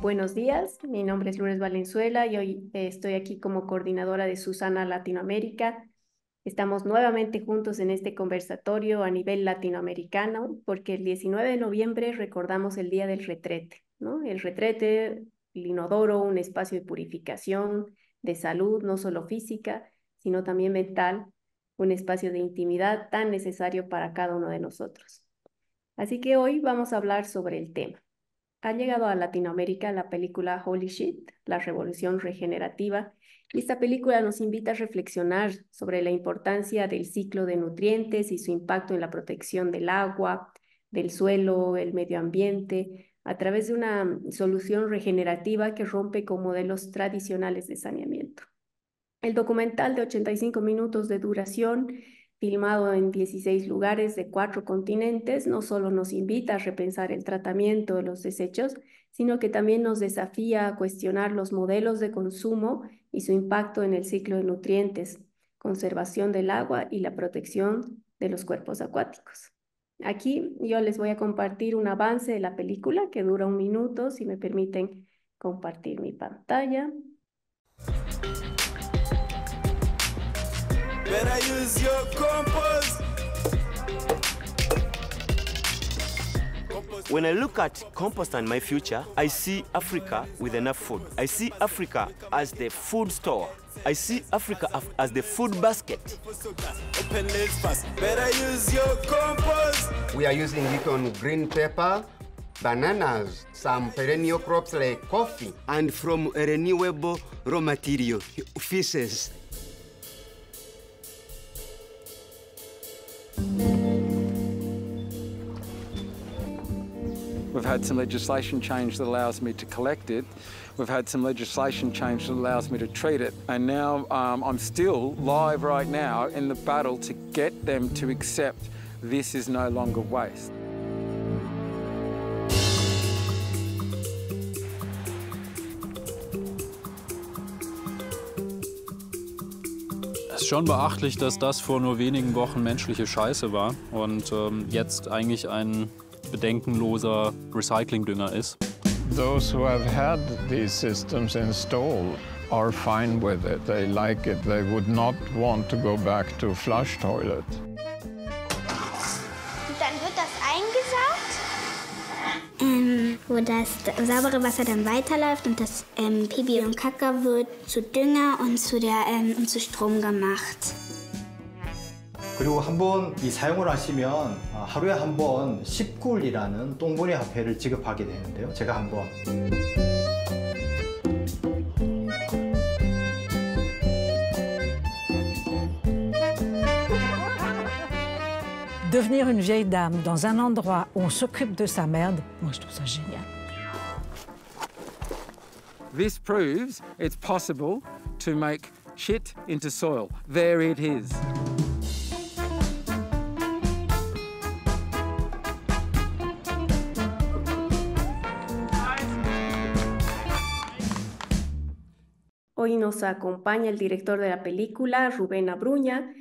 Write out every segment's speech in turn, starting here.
Buenos días, mi nombre es Lourdes Valenzuela y hoy estoy aquí como coordinadora de Susana Latinoamérica. Estamos nuevamente juntos en este conversatorio a nivel latinoamericano porque el 19 de noviembre recordamos el Día del Retrete, ¿no? El retrete, el inodoro, un espacio de purificación, de salud, no solo física, sino también mental, un espacio de intimidad tan necesario para cada uno de nosotros. Así que hoy vamos a hablar sobre el tema. Ha llegado a Latinoamérica la película Holy Shit, la revolución regenerativa, y esta película nos invita a reflexionar sobre la importancia del ciclo de nutrientes y su impacto en la protección del agua, del suelo, el medio ambiente, a través de una solución regenerativa que rompe con modelos tradicionales de saneamiento. El documental de 85 minutos de duración, filmado en 16 lugares de 4 continentes, no solo nos invita a repensar el tratamiento de los desechos, sino que también nos desafía a cuestionar los modelos de consumo y su impacto en el ciclo de nutrientes, conservación del agua y la protección de los cuerpos acuáticos. Aquí yo les voy a compartir un avance de la película que dura 1 minuto, si me permiten compartir mi pantalla. Better use your compost. When I look at compost and my future, I see Africa with enough food. I see Africa as the food store. I see Africa as the food basket. Open lids fast. Better use your compost. We are using it on green pepper, bananas, some perennial crops like coffee. And from a renewable raw material, feces. We've had some legislation change that allows me to collect it. We've had some legislation change that allows me to treat it. And now I'm still live right now in the battle to get them to accept this is no longer waste. Es ist schon beachtlich, dass das vor nur wenigen Wochen menschliche Scheiße war und jetzt eigentlich ein bedenkenloser Recyclingdünger ist. Those who have had these systems installed are fine with it. They like it. They would not want to go back to flush toilet. Dann wird das eingesaugt, wo das saubere Wasser dann weiterläuft und das Pipi und Kaka wird zu Dünger und zu Strom gemacht. 그리고 한번 이 사용을 하시면 하루에 한 번 10굴이라는 똥분해 화폐를 지급하게 되는데요. 제가 한번 Devenir une vieille dame dans un endroit où on s'occupe de sa merde, moi je trouve ça génial. This proves it's possible to make shit into soil. There it is. Hoy nos acompaña el director de la película, Rubén Abruña,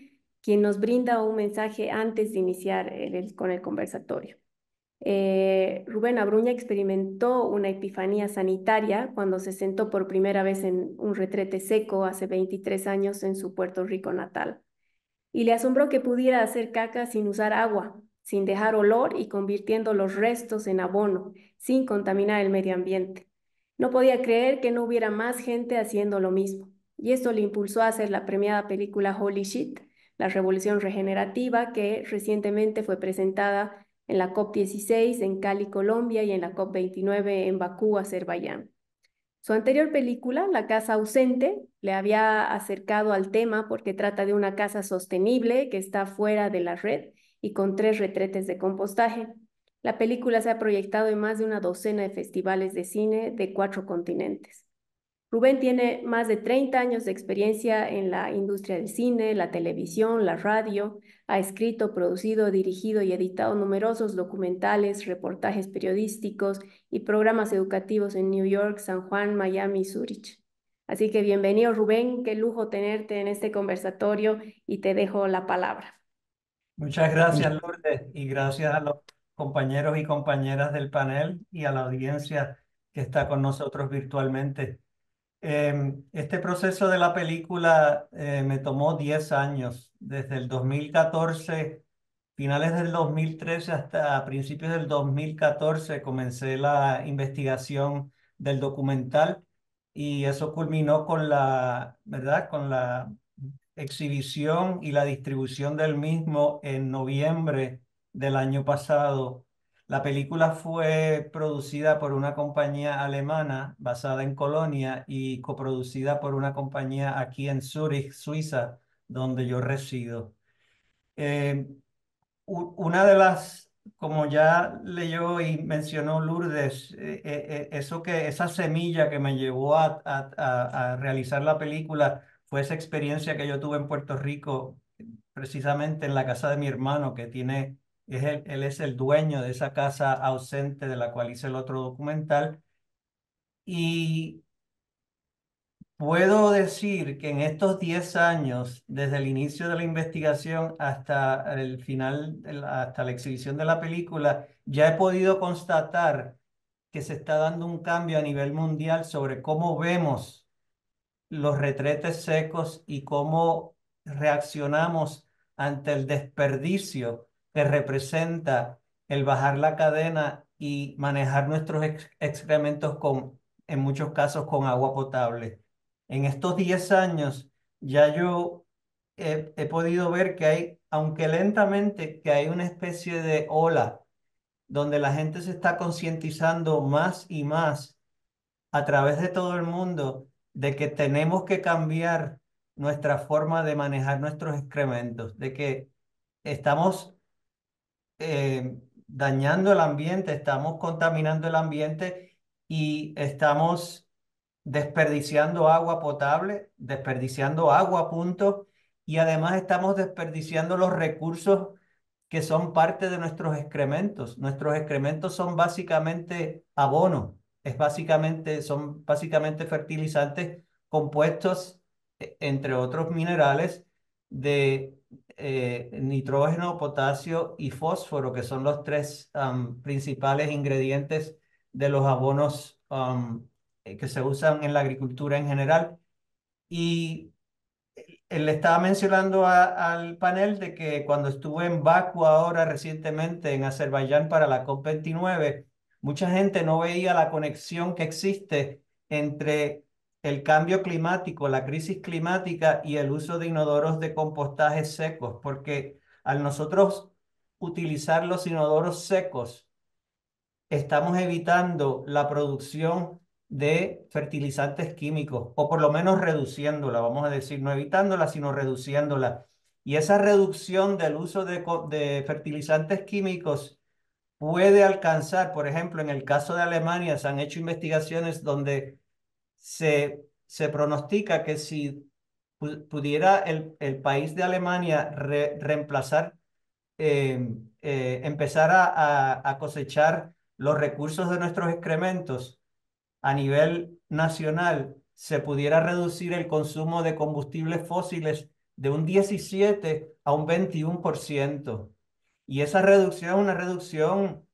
quien nos brinda un mensaje antes de iniciar con el conversatorio. Rubén Abruña experimentó una epifanía sanitaria cuando se sentó por primera vez en un retrete seco hace 23 años en su Puerto Rico natal. Y le asombró que pudiera hacer caca sin usar agua, sin dejar olor y convirtiendo los restos en abono, sin contaminar el medio ambiente. No podía creer que no hubiera más gente haciendo lo mismo, y esto le impulsó a hacer la premiada película Holy Shit, la revolución regenerativa, que recientemente fue presentada en la COP16 en Cali, Colombia, y en la COP29 en Bakú, Azerbaiyán. Su anterior película, La casa ausente, le había acercado al tema porque trata de una casa sostenible que está fuera de la red y con 3 retretes de compostaje. La película se ha proyectado en más de una docena de festivales de cine de 4 continentes. Rubén tiene más de 30 años de experiencia en la industria del cine, la televisión, la radio. Ha escrito, producido, dirigido y editado numerosos documentales, reportajes periodísticos y programas educativos en New York, San Juan, Miami y Zúrich. Así que bienvenido, Rubén. Qué lujo tenerte en este conversatorio y te dejo la palabra. Muchas gracias, Lourdes, y gracias a los compañeros y compañeras del panel y a la audiencia que está con nosotros virtualmente. Este proceso de la película me tomó 10 años, desde el 2014, finales del 2013 hasta principios del 2014 comencé la investigación del documental y eso culminó con la, ¿verdad? Con la exhibición y la distribución del mismo en noviembre del año pasado. La película fue producida por una compañía alemana basada en Colonia y coproducida por una compañía aquí en Zúrich, Suiza, donde yo resido. Eh, una de las, como ya leyó y mencionó Lourdes, esa semilla que me llevó a realizar la película fue esa experiencia que yo tuve en Puerto Rico, precisamente en la casa de mi hermano, que tiene, él es el dueño de esa casa ausente de la cual hice el otro documental. Y puedo decir que en estos 10 años, desde el inicio de la investigación hasta el final, hasta la exhibición de la película, ya he podido constatar que se está dando un cambio a nivel mundial sobre cómo vemos los retretes secos y cómo reaccionamos ante el desperdicio que representa el bajar la cadena y manejar nuestros excrementos con, en muchos casos, con agua potable. En estos 10 años ya yo he podido ver que hay, aunque lentamente, que hay una especie de ola donde la gente se está concientizando más y más a través de todo el mundo de que tenemos que cambiar nuestra forma de manejar nuestros excrementos, de que estamos dañando el ambiente, estamos contaminando el ambiente y estamos desperdiciando agua potable, desperdiciando agua, punto, y además estamos desperdiciando los recursos que son parte de nuestros excrementos. Nuestros excrementos son básicamente abono, son básicamente fertilizantes compuestos, entre otros minerales, de nitrógeno, potasio y fósforo, que son los tres principales ingredientes de los abonos que se usan en la agricultura en general. Y él le estaba mencionando al panel de que cuando estuve en Bakú ahora recientemente en Azerbaiyán para la COP29, mucha gente no veía la conexión que existe entre el cambio climático, la crisis climática y el uso de inodoros de compostaje secos, porque al nosotros utilizar los inodoros secos, estamos evitando la producción de fertilizantes químicos, o por lo menos reduciéndola, vamos a decir, no evitándola, sino reduciéndola. Y esa reducción del uso de fertilizantes químicos puede alcanzar, por ejemplo, en el caso de Alemania, se han hecho investigaciones donde se pronostica que si pudiera el país de Alemania reemplazar, empezar a cosechar los recursos de nuestros excrementos a nivel nacional, se pudiera reducir el consumo de combustibles fósiles de un 17 a un 21%. Y esa reducción es una reducción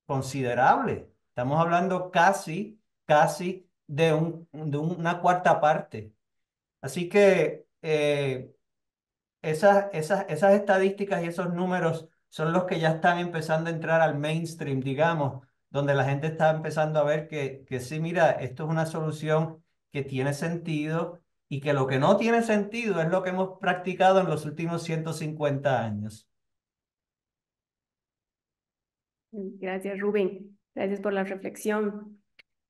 considerable. Estamos hablando casi de una cuarta parte. Así que esas estadísticas y esos números son los que ya están empezando a entrar al mainstream, digamos, donde la gente está empezando a ver que sí, mira, esto es una solución que tiene sentido y que lo que no tiene sentido es lo que hemos practicado en los últimos 150 años. Gracias, Rubén. Gracias por la reflexión.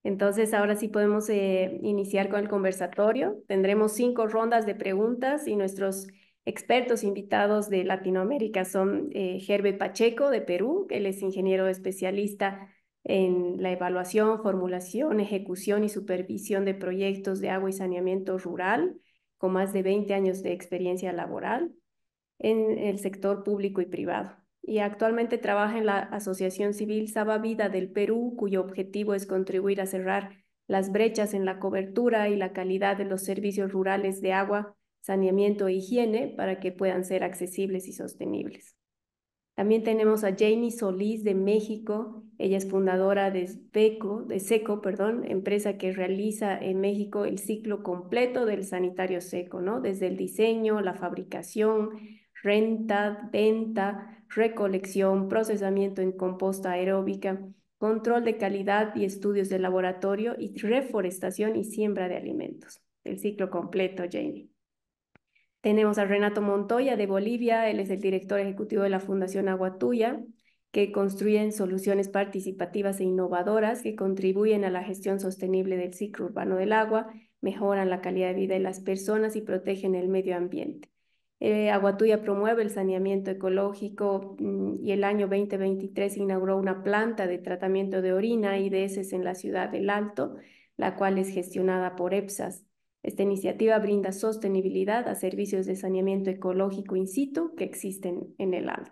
Entonces, ahora sí podemos iniciar con el conversatorio. Tendremos 5 rondas de preguntas y nuestros expertos invitados de Latinoamérica son Herbert Pacheco de Perú. Él es ingeniero especialista en la evaluación, formulación, ejecución y supervisión de proyectos de agua y saneamiento rural, con más de 20 años de experiencia laboral en el sector público y privado. Y actualmente trabaja en la Asociación Civil Sabavida del Perú, cuyo objetivo es contribuir a cerrar las brechas en la cobertura y la calidad de los servicios rurales de agua, saneamiento e higiene para que puedan ser accesibles y sostenibles. También tenemos a Jamie Solís de México. Ella es fundadora de SECO, perdón, empresa que realiza en México el ciclo completo del sanitario seco, ¿no? Desde el diseño, la fabricación, renta, venta, recolección, procesamiento en composta aeróbica, control de calidad y estudios de laboratorio y reforestación y siembra de alimentos. El ciclo completo, Jamie. Tenemos a Renato Montoya de Bolivia, él es el director ejecutivo de la Fundación Agua Tuya, que construyen soluciones participativas e innovadoras que contribuyen a la gestión sostenible del ciclo urbano del agua, mejoran la calidad de vida de las personas y protegen el medio ambiente. Agua Tuya promueve el saneamiento ecológico y el año 2023 inauguró una planta de tratamiento de orina y de heces en la ciudad del Alto, la cual es gestionada por EPSAS. Esta iniciativa brinda sostenibilidad a servicios de saneamiento ecológico in situ que existen en el Alto.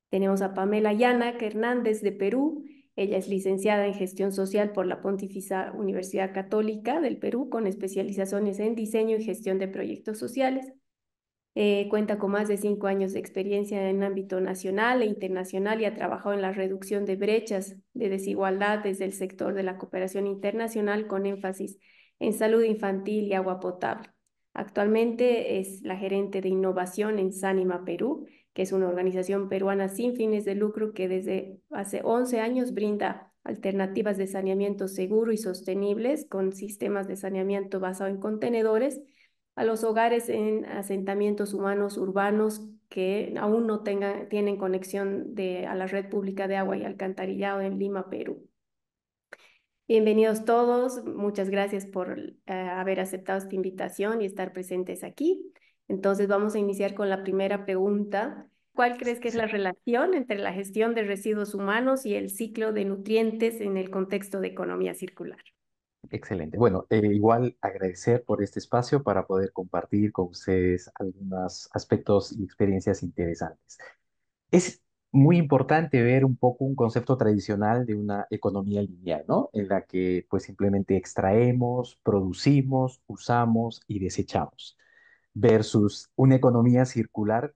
Tenemos a Pamela Llanac Hernández de Perú. Ella es licenciada en Gestión Social por la Pontificia Universidad Católica del Perú, con especializaciones en diseño y gestión de proyectos sociales. Cuenta con más de 5 años de experiencia en ámbito nacional e internacional y ha trabajado en la reducción de brechas de desigualdad desde el sector de la cooperación internacional con énfasis en salud infantil y agua potable. Actualmente es la gerente de innovación en Sánima Perú, que es una organización peruana sin fines de lucro que desde hace 11 años brinda alternativas de saneamiento seguro y sostenibles con sistemas de saneamiento basado en contenedores a los hogares en asentamientos humanos urbanos que aún no tienen conexión a la red pública de agua y alcantarillado en Lima, Perú. Bienvenidos todos, muchas gracias por haber aceptado esta invitación y estar presentes aquí. Entonces vamos a iniciar con la primera pregunta. ¿Cuál crees que es la relación entre la gestión de residuos humanos y el ciclo de nutrientes en el contexto de economía circular? Excelente. Bueno, igual agradecer por este espacio para poder compartir con ustedes algunos aspectos y experiencias interesantes. Es muy importante ver un poco un concepto tradicional de una economía lineal, ¿no? En la que pues simplemente extraemos, producimos, usamos y desechamos, versus una economía circular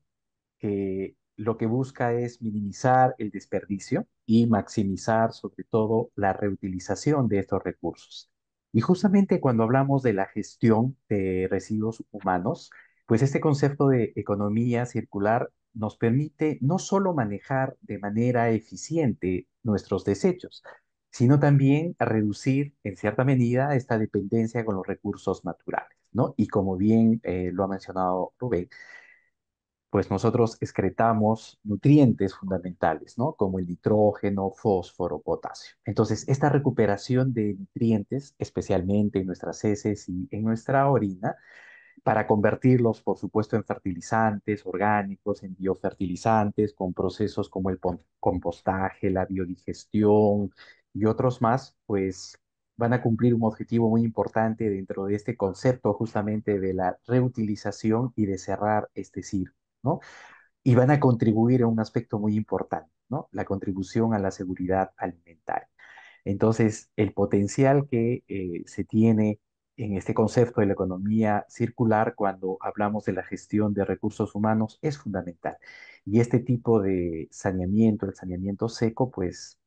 que lo que busca es minimizar el desperdicio y maximizar sobre todo la reutilización de estos recursos. Y justamente cuando hablamos de la gestión de residuos humanos, pues este concepto de economía circular nos permite no solo manejar de manera eficiente nuestros desechos, sino también reducir en cierta medida esta dependencia con los recursos naturales, ¿no? Y como bien lo ha mencionado Rubén, pues nosotros excretamos nutrientes fundamentales, ¿no? Como el nitrógeno, fósforo, potasio. Entonces, esta recuperación de nutrientes, especialmente en nuestras heces y en nuestra orina, para convertirlos, por supuesto, en fertilizantes orgánicos, en biofertilizantes, con procesos como el compostaje, la biodigestión y otros más, pues van a cumplir un objetivo muy importante dentro de este concepto justamente de la reutilización y de cerrar este ciclo, ¿no? Y van a contribuir a un aspecto muy importante, ¿no? La contribución a la seguridad alimentaria. Entonces, el potencial que se tiene en este concepto de la economía circular cuando hablamos de la gestión de recursos humanos es fundamental. Y este tipo de saneamiento, el saneamiento seco, pues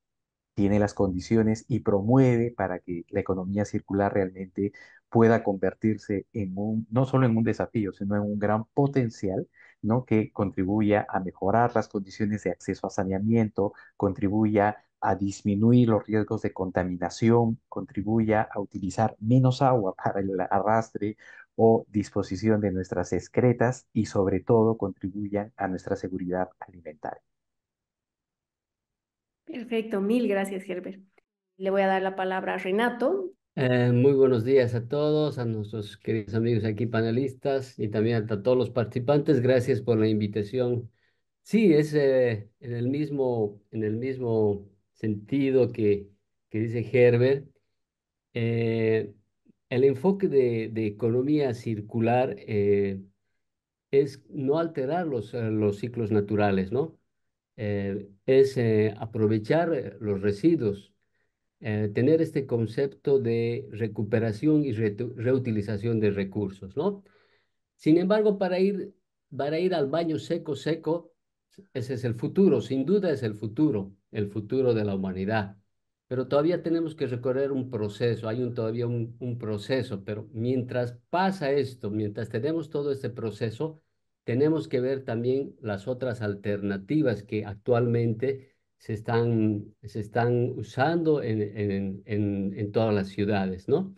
tiene las condiciones y promueve para que la economía circular realmente pueda convertirse en no solo en un desafío, sino en un gran potencial, ¿no? Que contribuya a mejorar las condiciones de acceso a saneamiento, contribuya a disminuir los riesgos de contaminación, contribuya a utilizar menos agua para el arrastre o disposición de nuestras excretas y sobre todo contribuyan a nuestra seguridad alimentaria. Perfecto, mil gracias, Herbert. Le voy a dar la palabra a Renato. Muy buenos días a todos, a nuestros queridos amigos aquí panelistas y también a todos los participantes. Gracias por la invitación. Sí, es en el mismo sentido que dice Herbert. El enfoque de economía circular es no alterar los ciclos naturales, ¿no? Es aprovechar los residuos, tener este concepto de recuperación y reutilización de recursos, ¿no? Sin embargo, para ir al baño seco, Ese es el futuro, sin duda es el futuro de la humanidad. Pero todavía tenemos que recorrer un proceso, hay todavía un proceso, pero mientras pasa esto, mientras tenemos todo este proceso, tenemos que ver también las otras alternativas que actualmente se están usando en todas las ciudades, ¿no?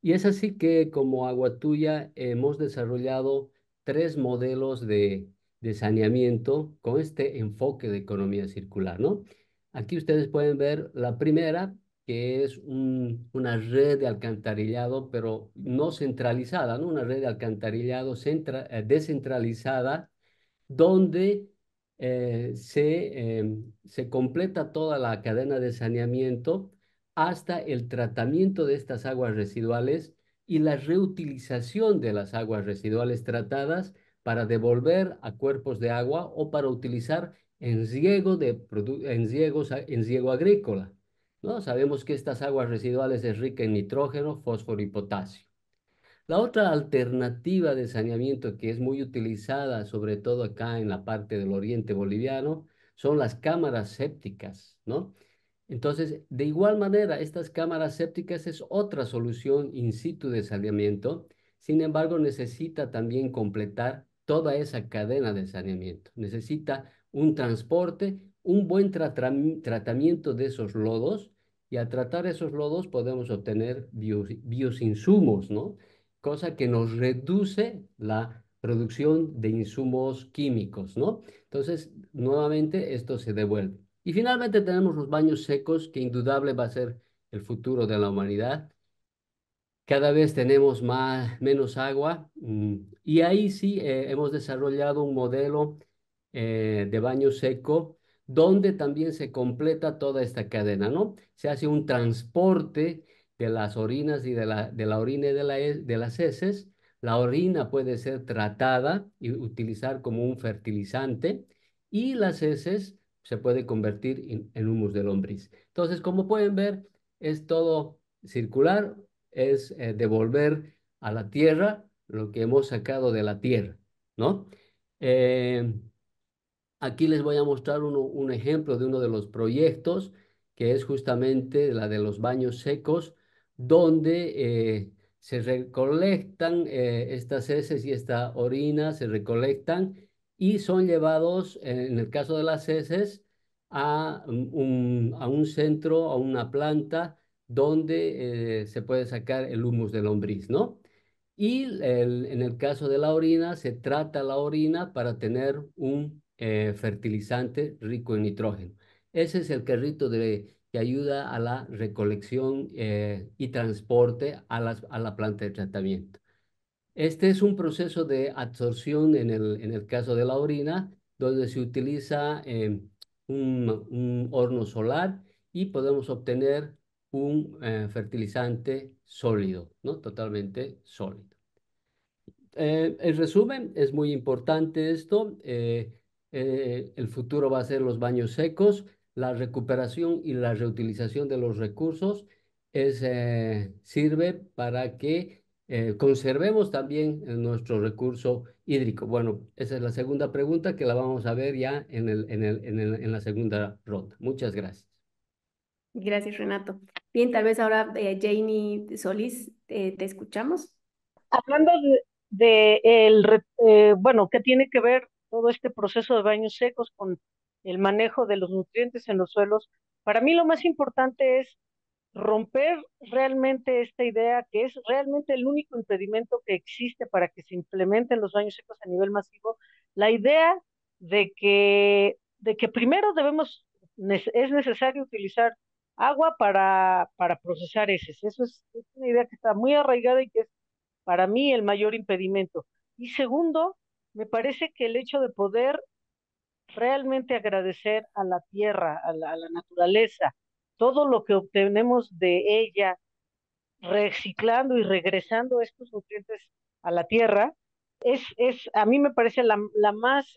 Y es así que como Aguatuya hemos desarrollado 3 modelos de saneamiento con este enfoque de economía circular, ¿no? Aquí ustedes pueden ver la primera, que es una red de alcantarillado, pero no centralizada, ¿no? Una red de alcantarillado descentralizada donde se completa toda la cadena de saneamiento hasta el tratamiento de estas aguas residuales y la reutilización de las aguas residuales tratadas para devolver a cuerpos de agua o para utilizar en riego agrícola, ¿no? Sabemos que estas aguas residuales es rica en nitrógeno, fósforo y potasio. La otra alternativa de saneamiento que es muy utilizada, sobre todo acá en la parte del oriente boliviano, son las cámaras sépticas, ¿no? Entonces, de igual manera, estas cámaras sépticas es otra solución in situ de saneamiento. Sin embargo, necesita también completar toda esa cadena de saneamiento. Necesita un transporte, un buen tratamiento de esos lodos, y al tratar esos lodos podemos obtener biosinsumos, ¿no? Cosa que nos reduce la producción de insumos químicos, ¿no? Entonces, nuevamente, esto se devuelve. Y finalmente tenemos los baños secos, que indudable va a ser el futuro de la humanidad. Cada vez tenemos menos agua, y ahí sí hemos desarrollado un modelo de baño seco donde también se completa toda esta cadena, ¿no? Se hace un transporte de las orinas y de la orina y de las heces. La orina puede ser tratada y utilizar como un fertilizante, y las heces se puede convertir en humus de lombriz. Entonces, como pueden ver, es todo circular, es devolver a la tierra lo que hemos sacado de la tierra, ¿no? Eh, Aquí les voy a mostrar un ejemplo de uno de los proyectos, que es justamente la de los baños secos, donde se recolectan estas heces y esta orina, se recolectan y son llevados, en el caso de las heces, a un centro, a una planta, donde se puede sacar el humus de lombriz, ¿no? Y en el caso de la orina, se trata la orina para tener un fertilizante rico en nitrógeno. Ese es el carrito que ayuda a la recolección y transporte a la planta de tratamiento. Este es un proceso de absorción en el caso de la orina, donde se utiliza un horno solar, y podemos obtener un fertilizante sólido, ¿no? Totalmente sólido. En resumen, es muy importante esto. El futuro va a ser los baños secos. La recuperación y la reutilización de los recursos sirve para que conservemos también nuestro recurso hídrico. Bueno, esa es la segunda pregunta, que la vamos a ver ya en la segunda ronda. Muchas gracias. Gracias, Renato. Bien, tal vez ahora Janie Solís, te escuchamos. Hablando bueno, ¿qué tiene que ver todo este proceso de baños secos con el manejo de los nutrientes en los suelos? Para mí lo más importante es romper realmente esta idea, que es realmente el único impedimento que existe para que se implementen los baños secos a nivel masivo, la idea de que primero es necesario utilizar agua para procesar heces. Eso es una idea que está muy arraigada y que es para mí el mayor impedimento. Y segundo, me parece que el hecho de poder realmente agradecer a la tierra, a la naturaleza, todo lo que obtenemos de ella, reciclando y regresando estos nutrientes a la tierra, a mí me parece la más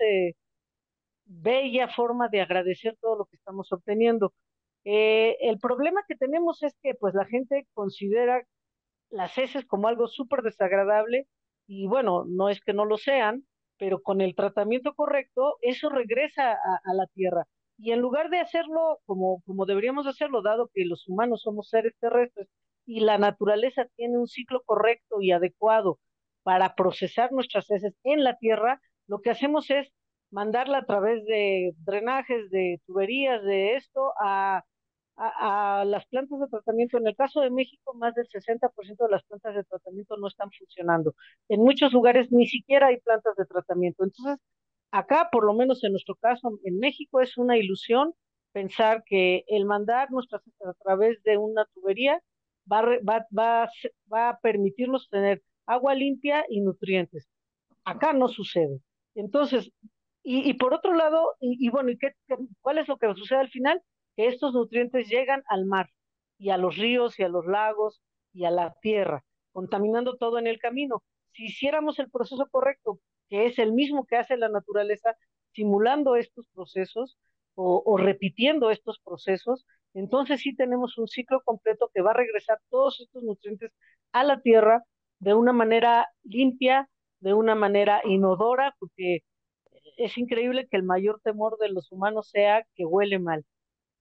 bella forma de agradecer todo lo que estamos obteniendo. El problema que tenemos es que pues la gente considera las heces como algo súper desagradable, y bueno, no es que no lo sean, pero con el tratamiento correcto, eso regresa a la tierra. Y en lugar de hacerlo como deberíamos hacerlo, dado que los humanos somos seres terrestres y la naturaleza tiene un ciclo correcto y adecuado para procesar nuestras heces en la tierra, lo que hacemos es mandarla a través de drenajes, de tuberías, de esto a las plantas de tratamiento. En el caso de México, más del 60% de las plantas de tratamiento no están funcionando. En muchos lugares ni siquiera hay plantas de tratamiento. Entonces, acá, por lo menos en nuestro caso, en México, es una ilusión pensar que el mandar nuestras heces a través de una tubería va a permitirnos tener agua limpia y nutrientes. Acá no sucede. Entonces, y por otro lado, bueno, ¿cuál es lo que sucede al final? Que estos nutrientes llegan al mar y a los ríos y a los lagos y a la tierra, contaminando todo en el camino. Si hiciéramos el proceso correcto, que es el mismo que hace la naturaleza, simulando estos procesos o repitiendo estos procesos, entonces sí tenemos un ciclo completo que va a regresar todos estos nutrientes a la tierra de una manera limpia, de una manera inodora, porque es increíble que el mayor temor de los humanos sea que huele mal,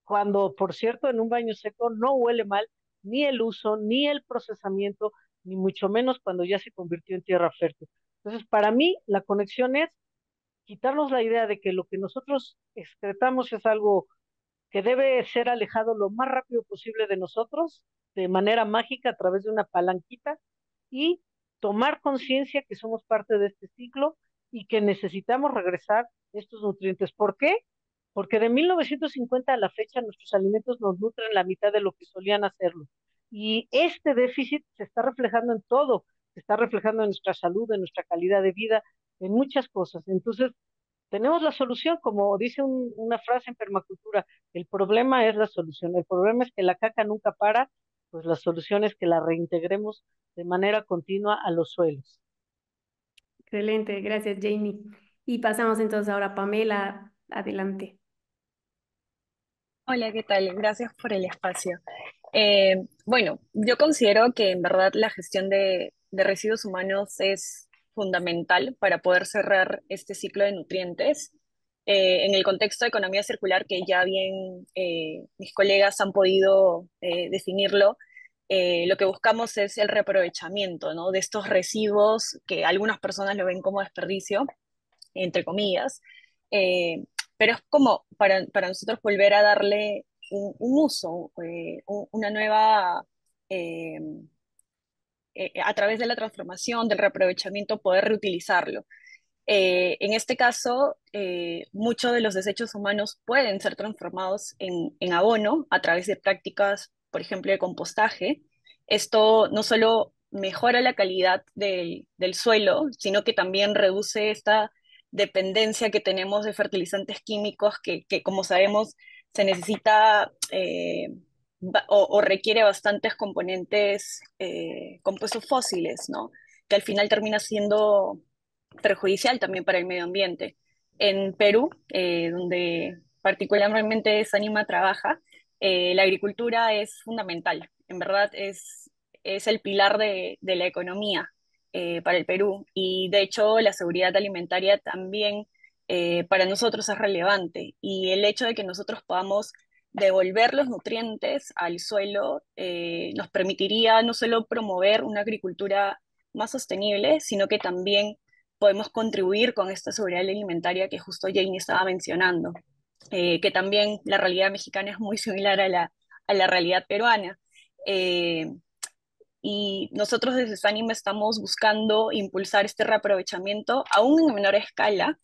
cuando, por cierto, en un baño seco no huele mal ni el uso, ni el procesamiento, ni mucho menos cuando ya se convirtió en tierra fértil. Entonces, para mí, la conexión es quitarnos la idea de que lo que nosotros excretamos es algo que debe ser alejado lo más rápido posible de nosotros, de manera mágica, a través de una palanquita, y tomar conciencia que somos parte de este ciclo y que necesitamos regresar estos nutrientes. ¿Por qué? Porque de 1950 a la fecha nuestros alimentos nos nutren la mitad de lo que solían hacerlo. Y este déficit se está reflejando en todo, se está reflejando en nuestra salud, en nuestra calidad de vida, en muchas cosas. Entonces, tenemos la solución, como dice una frase en permacultura, el problema es la solución. El problema es que la caca nunca para, pues la solución es que la reintegremos de manera continua a los suelos. Excelente, gracias Jamie. Y pasamos entonces ahora a Pamela, adelante. Hola, ¿qué tal? Gracias por el espacio. Bueno, yo considero que en verdad la gestión de residuos humanos es fundamental para poder cerrar este ciclo de nutrientes. En el contexto de economía circular, que ya bien mis colegas han podido definirlo, lo que buscamos es el reaprovechamiento, ¿no? De estos residuos que algunas personas lo ven como desperdicio, entre comillas, eh, pero es como para nosotros volver a darle un uso, una nueva, eh, a través de la transformación, del reaprovechamiento, poder reutilizarlo. En este caso, muchos de los desechos humanos pueden ser transformados en abono a través de prácticas, por ejemplo, de compostaje. Esto no solo mejora la calidad del suelo, sino que también reduce esta dependencia que tenemos de fertilizantes químicos que como sabemos, se necesita o requiere bastantes componentes, compuestos fósiles, ¿no? Que al final termina siendo perjudicial también para el medio ambiente. En Perú, donde particularmente Sanima trabaja, la agricultura es fundamental. En verdad es el pilar de la economía para el Perú. Y de hecho la seguridad alimentaria también para nosotros es relevante. Y el hecho de que nosotros podamos devolver los nutrientes al suelo nos permitiría no solo promover una agricultura más sostenible, sino que también podemos contribuir con esta seguridad alimentaria que justo Jamie estaba mencionando, que también la realidad mexicana es muy similar a la realidad peruana. Eh, y nosotros desde Sanime estamos buscando impulsar este reaprovechamiento aún en menor escala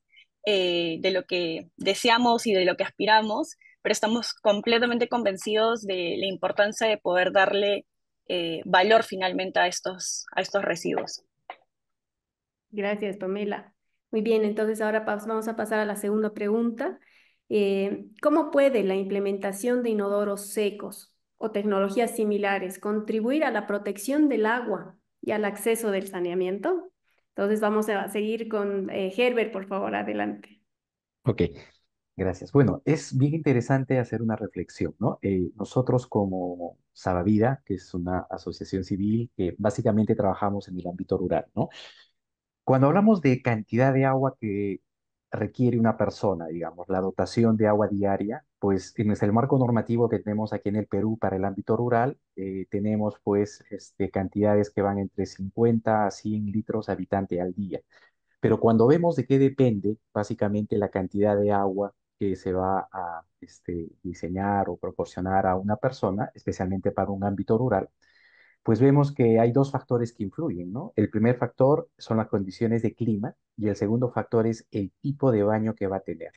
de lo que deseamos y de lo que aspiramos, pero estamos completamente convencidos de la importancia de poder darle valor finalmente a estos residuos. Gracias, Pamela. Muy bien, entonces ahora vamos a pasar a la segunda pregunta. ¿Cómo puede la implementación de inodoros secos o tecnologías similares contribuir a la protección del agua y al acceso del saneamiento? Entonces vamos a seguir con Herbert, por favor, adelante. Ok, gracias. Bueno, es bien interesante hacer una reflexión, ¿no? Nosotros como Sabavida, que es una asociación civil que básicamente trabajamos en el ámbito rural, ¿no? Cuando hablamos de cantidad de agua que requiere una persona, digamos, la dotación de agua diaria, pues en el marco normativo que tenemos aquí en el Perú para el ámbito rural, tenemos pues cantidades que van entre 50 a 100 litros habitante al día. Pero cuando vemos de qué depende básicamente la cantidad de agua que se va a diseñar o proporcionar a una persona, especialmente para un ámbito rural, pues vemos que hay dos factores que influyen, ¿no? El primer factor son las condiciones de clima y el segundo factor es el tipo de baño que va a tener.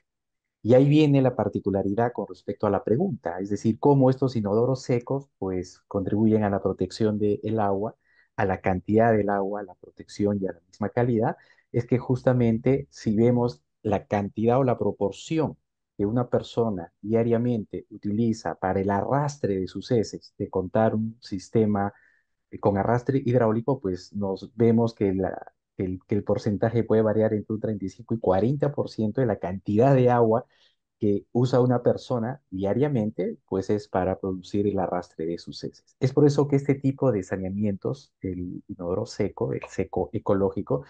Y ahí viene la particularidad con respecto a la pregunta, es decir, cómo estos inodoros secos pues contribuyen a la protección del agua, a la cantidad del agua, a la protección y a la misma calidad, es que justamente si vemos la cantidad o la proporción que una persona diariamente utiliza para el arrastre de sus heces, de contar un sistema con arrastre hidráulico, pues nos vemos que que el porcentaje puede variar entre un 35 y 40% de la cantidad de agua que usa una persona diariamente, pues es para producir el arrastre de sus heces. Es por eso que este tipo de saneamientos, el inodoro seco, el seco ecológico,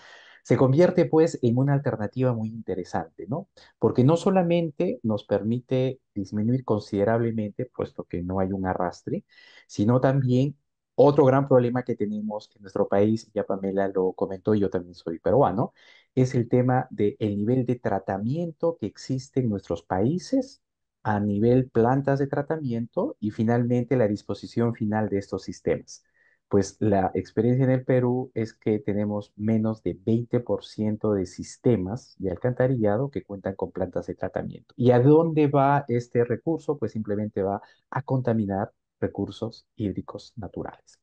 se convierte pues en una alternativa muy interesante, ¿no? Porque no solamente nos permite disminuir considerablemente, puesto que no hay un arrastre, sino también otro gran problema que tenemos en nuestro país, ya Pamela lo comentó, y yo también soy peruano, es el tema del nivel de tratamiento que existe en nuestros países a nivel plantas de tratamiento y finalmente la disposición final de estos sistemas. Pues la experiencia en el Perú es que tenemos menos de 20% de sistemas de alcantarillado que cuentan con plantas de tratamiento. ¿Y a dónde va este recurso? Pues simplemente va a contaminar recursos hídricos naturales.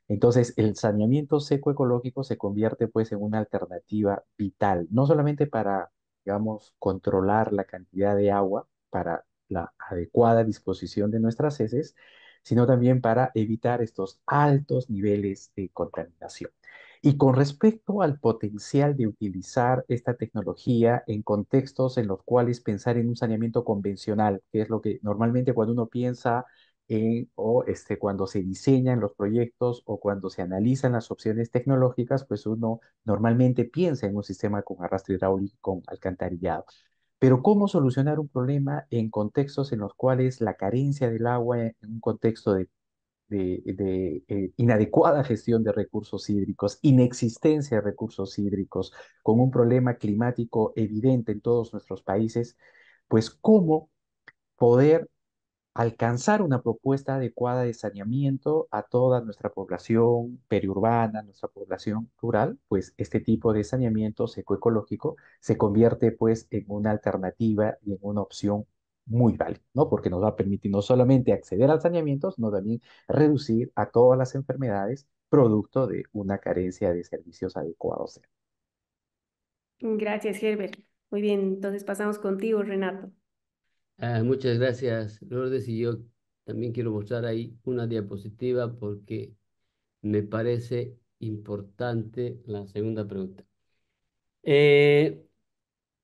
Entonces, el saneamiento seco ecológico se convierte pues en una alternativa vital, no solamente para, digamos, controlar la cantidad de agua para la adecuada disposición de nuestras heces, sino también para evitar estos altos niveles de contaminación. Y con respecto al potencial de utilizar esta tecnología en contextos en los cuales pensar en un saneamiento convencional, que es lo que normalmente cuando uno piensa cuando se diseñan los proyectos o cuando se analizan las opciones tecnológicas, pues uno normalmente piensa en un sistema con arrastre hidráulico, con alcantarillado. Pero ¿cómo solucionar un problema en contextos en los cuales la carencia del agua, en un contexto de inadecuada gestión de recursos hídricos, inexistencia de recursos hídricos, con un problema climático evidente en todos nuestros países? Pues cómo poder alcanzar una propuesta adecuada de saneamiento a toda nuestra población periurbana, nuestra población rural, pues este tipo de saneamiento secoecológico se convierte pues en una alternativa y en una opción muy válida, ¿no? Porque nos va a permitir no solamente acceder al saneamiento, sino también reducir a todas las enfermedades producto de una carencia de servicios adecuados. Gracias, Herbert. Muy bien, entonces pasamos contigo, Renato. Muchas gracias, Lourdes. Y yo también quiero mostrar ahí una diapositiva porque me parece importante la segunda pregunta.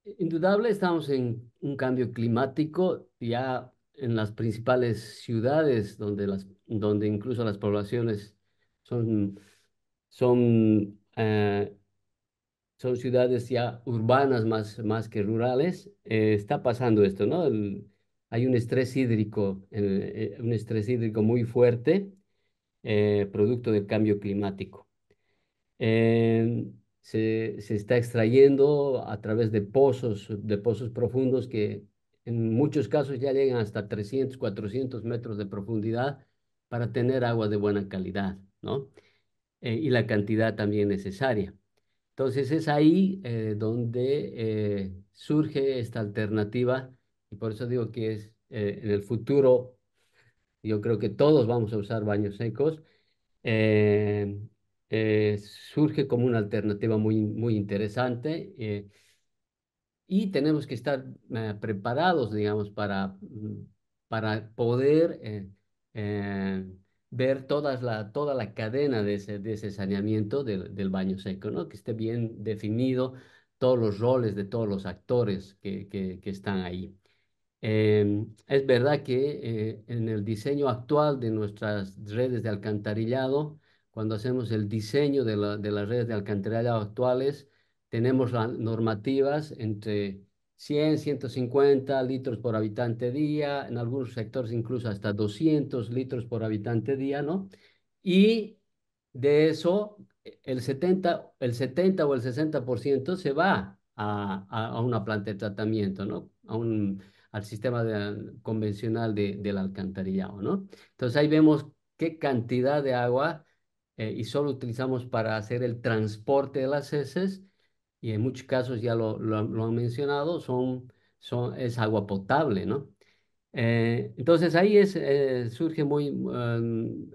Indudable, estamos en un cambio climático ya en las principales ciudades donde incluso las poblaciones son, son, eh, son ciudades ya urbanas más que rurales. Está pasando esto, ¿no? Hay un estrés hídrico muy fuerte, producto del cambio climático. Se está extrayendo a través de pozos profundos que en muchos casos ya llegan hasta 300, 400 metros de profundidad para tener agua de buena calidad, ¿no? Y la cantidad también necesaria. Entonces es ahí donde surge esta alternativa y por eso digo que en el futuro yo creo que todos vamos a usar baños secos. eh, Surge como una alternativa muy interesante y tenemos que estar preparados, digamos, para poder eh, ver toda la cadena de ese saneamiento del baño seco, ¿no? Que esté bien definido todos los roles de todos los actores que están ahí. Es verdad que en el diseño actual de nuestras redes de alcantarillado, cuando hacemos el diseño de las redes de alcantarillado actuales, tenemos normativas entre 100, 150 litros por habitante día, en algunos sectores incluso hasta 200 litros por habitante día, ¿no? Y de eso, el 70 o el 60% se va a una planta de tratamiento, ¿no? Al sistema convencional del alcantarillado, ¿no? Entonces ahí vemos qué cantidad de agua y solo utilizamos para hacer el transporte de las heces, y en muchos casos ya lo han mencionado, es agua potable, ¿no? Entonces ahí surge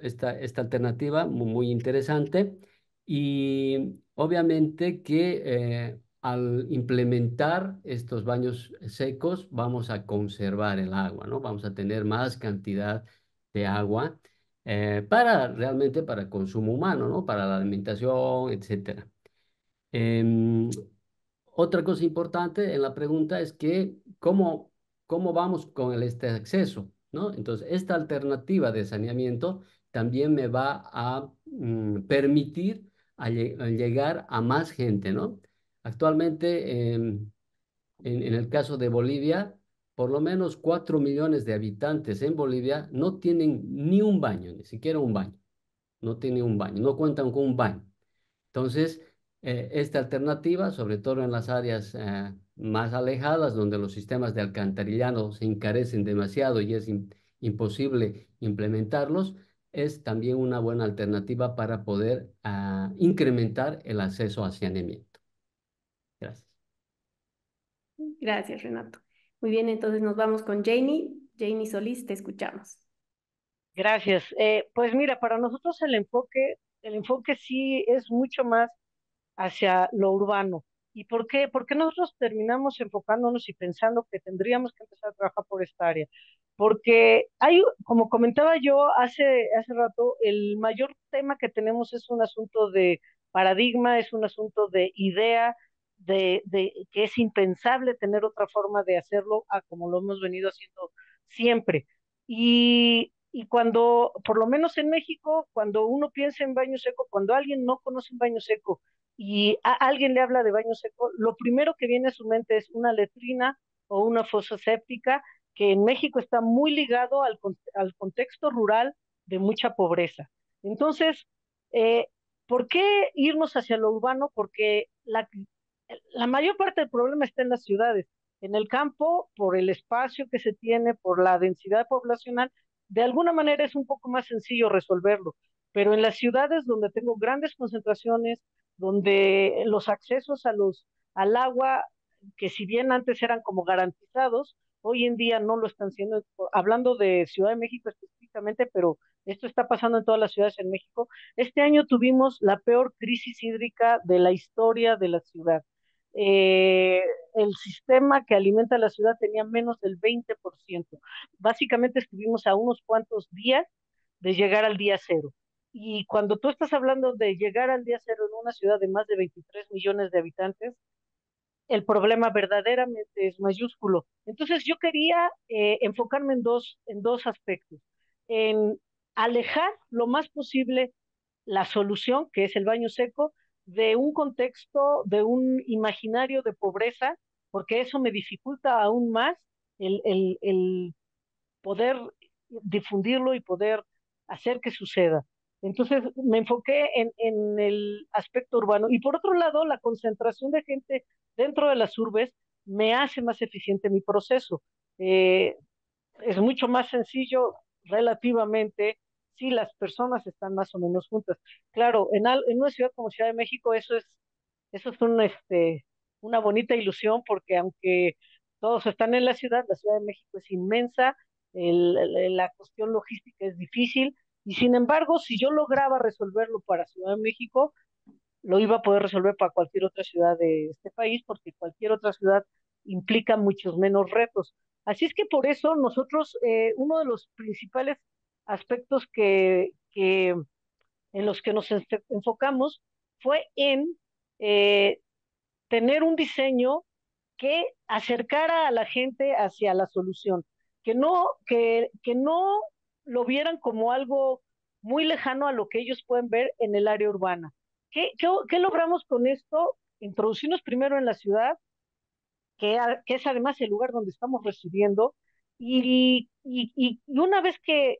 esta alternativa muy interesante, y obviamente que al implementar estos baños secos vamos a conservar el agua, ¿no? Vamos a tener más cantidad de agua realmente para consumo humano, ¿no? Para la alimentación, etcétera. Em, Otra cosa importante en la pregunta es que cómo vamos con este acceso, ¿no? Entonces, esta alternativa de saneamiento también me va a permitir a llegar a más gente, ¿no? Actualmente, en el caso de Bolivia, por lo menos 4 millones de habitantes en Bolivia no tienen ni un baño, ni siquiera un baño. No tienen un baño, no cuentan con un baño. Entonces, esta alternativa, sobre todo en las áreas más alejadas, donde los sistemas de alcantarillado se encarecen demasiado y es imposible implementarlos, es también una buena alternativa para poder incrementar el acceso a saneamiento. Gracias. Gracias, Renato. Muy bien, entonces nos vamos con Janie. Janie Solís, te escuchamos. Gracias. Pues mira, para nosotros el enfoque sí es mucho más hacia lo urbano. ¿Y por qué? Porque nosotros terminamos enfocándonos y pensando que tendríamos que empezar a trabajar por esta área. Porque como comentaba yo hace rato, el mayor tema que tenemos es un asunto de paradigma, es un asunto de idea, de que es impensable tener otra forma de hacerlo a como lo hemos venido haciendo siempre. Y cuando, por lo menos en México, cuando uno piensa en baño seco, cuando alguien no conoce un baño seco y a alguien le habla de baño seco, lo primero que viene a su mente es una letrina o una fosa séptica, que en México está muy ligado al contexto rural de mucha pobreza. Entonces, ¿por qué irnos hacia lo urbano? Porque la mayor parte del problema está en las ciudades. En el campo, por el espacio que se tiene, por la densidad poblacional, de alguna manera es un poco más sencillo resolverlo. Pero en las ciudades donde tengo grandes concentraciones, donde los accesos al agua, que si bien antes eran como garantizados, hoy en día no lo están siendo, hablando de Ciudad de México específicamente, pero esto está pasando en todas las ciudades en México. Este año tuvimos la peor crisis hídrica de la historia de la ciudad. Eh, el sistema que alimenta la ciudad tenía menos del 20%. Básicamente estuvimos a unos cuantos días de llegar al día cero. Y cuando tú estás hablando de llegar al día cero en una ciudad de más de 23 millones de habitantes, el problema verdaderamente es mayúsculo. Entonces yo quería enfocarme en dos aspectos. En alejar lo más posible la solución, que es el baño seco, de un contexto, de un imaginario de pobreza, porque eso me dificulta aún más el poder difundirlo y poder hacer que suceda. Entonces me enfoqué en el aspecto urbano. Y por otro lado, la concentración de gente dentro de las urbes me hace más eficiente mi proceso. Eh, es mucho más sencillo relativamente si las personas están más o menos juntas. Claro, en una ciudad como Ciudad de México eso es una bonita ilusión, porque aunque todos están en la Ciudad de México es inmensa, la cuestión logística es difícil, y sin embargo, si yo lograba resolverlo para Ciudad de México, lo iba a poder resolver para cualquier otra ciudad de este país, porque cualquier otra ciudad implica muchos menos retos. Así es que por eso nosotros, uno de los principales aspectos en los que nos enfocamos fue en eh, tener un diseño que acercara a la gente hacia la solución, que no lo vieran como algo muy lejano a lo que ellos pueden ver en el área urbana. ¿Qué logramos con esto? introducirnos primero en la ciudad, que es además el lugar donde estamos residiendo, y una vez que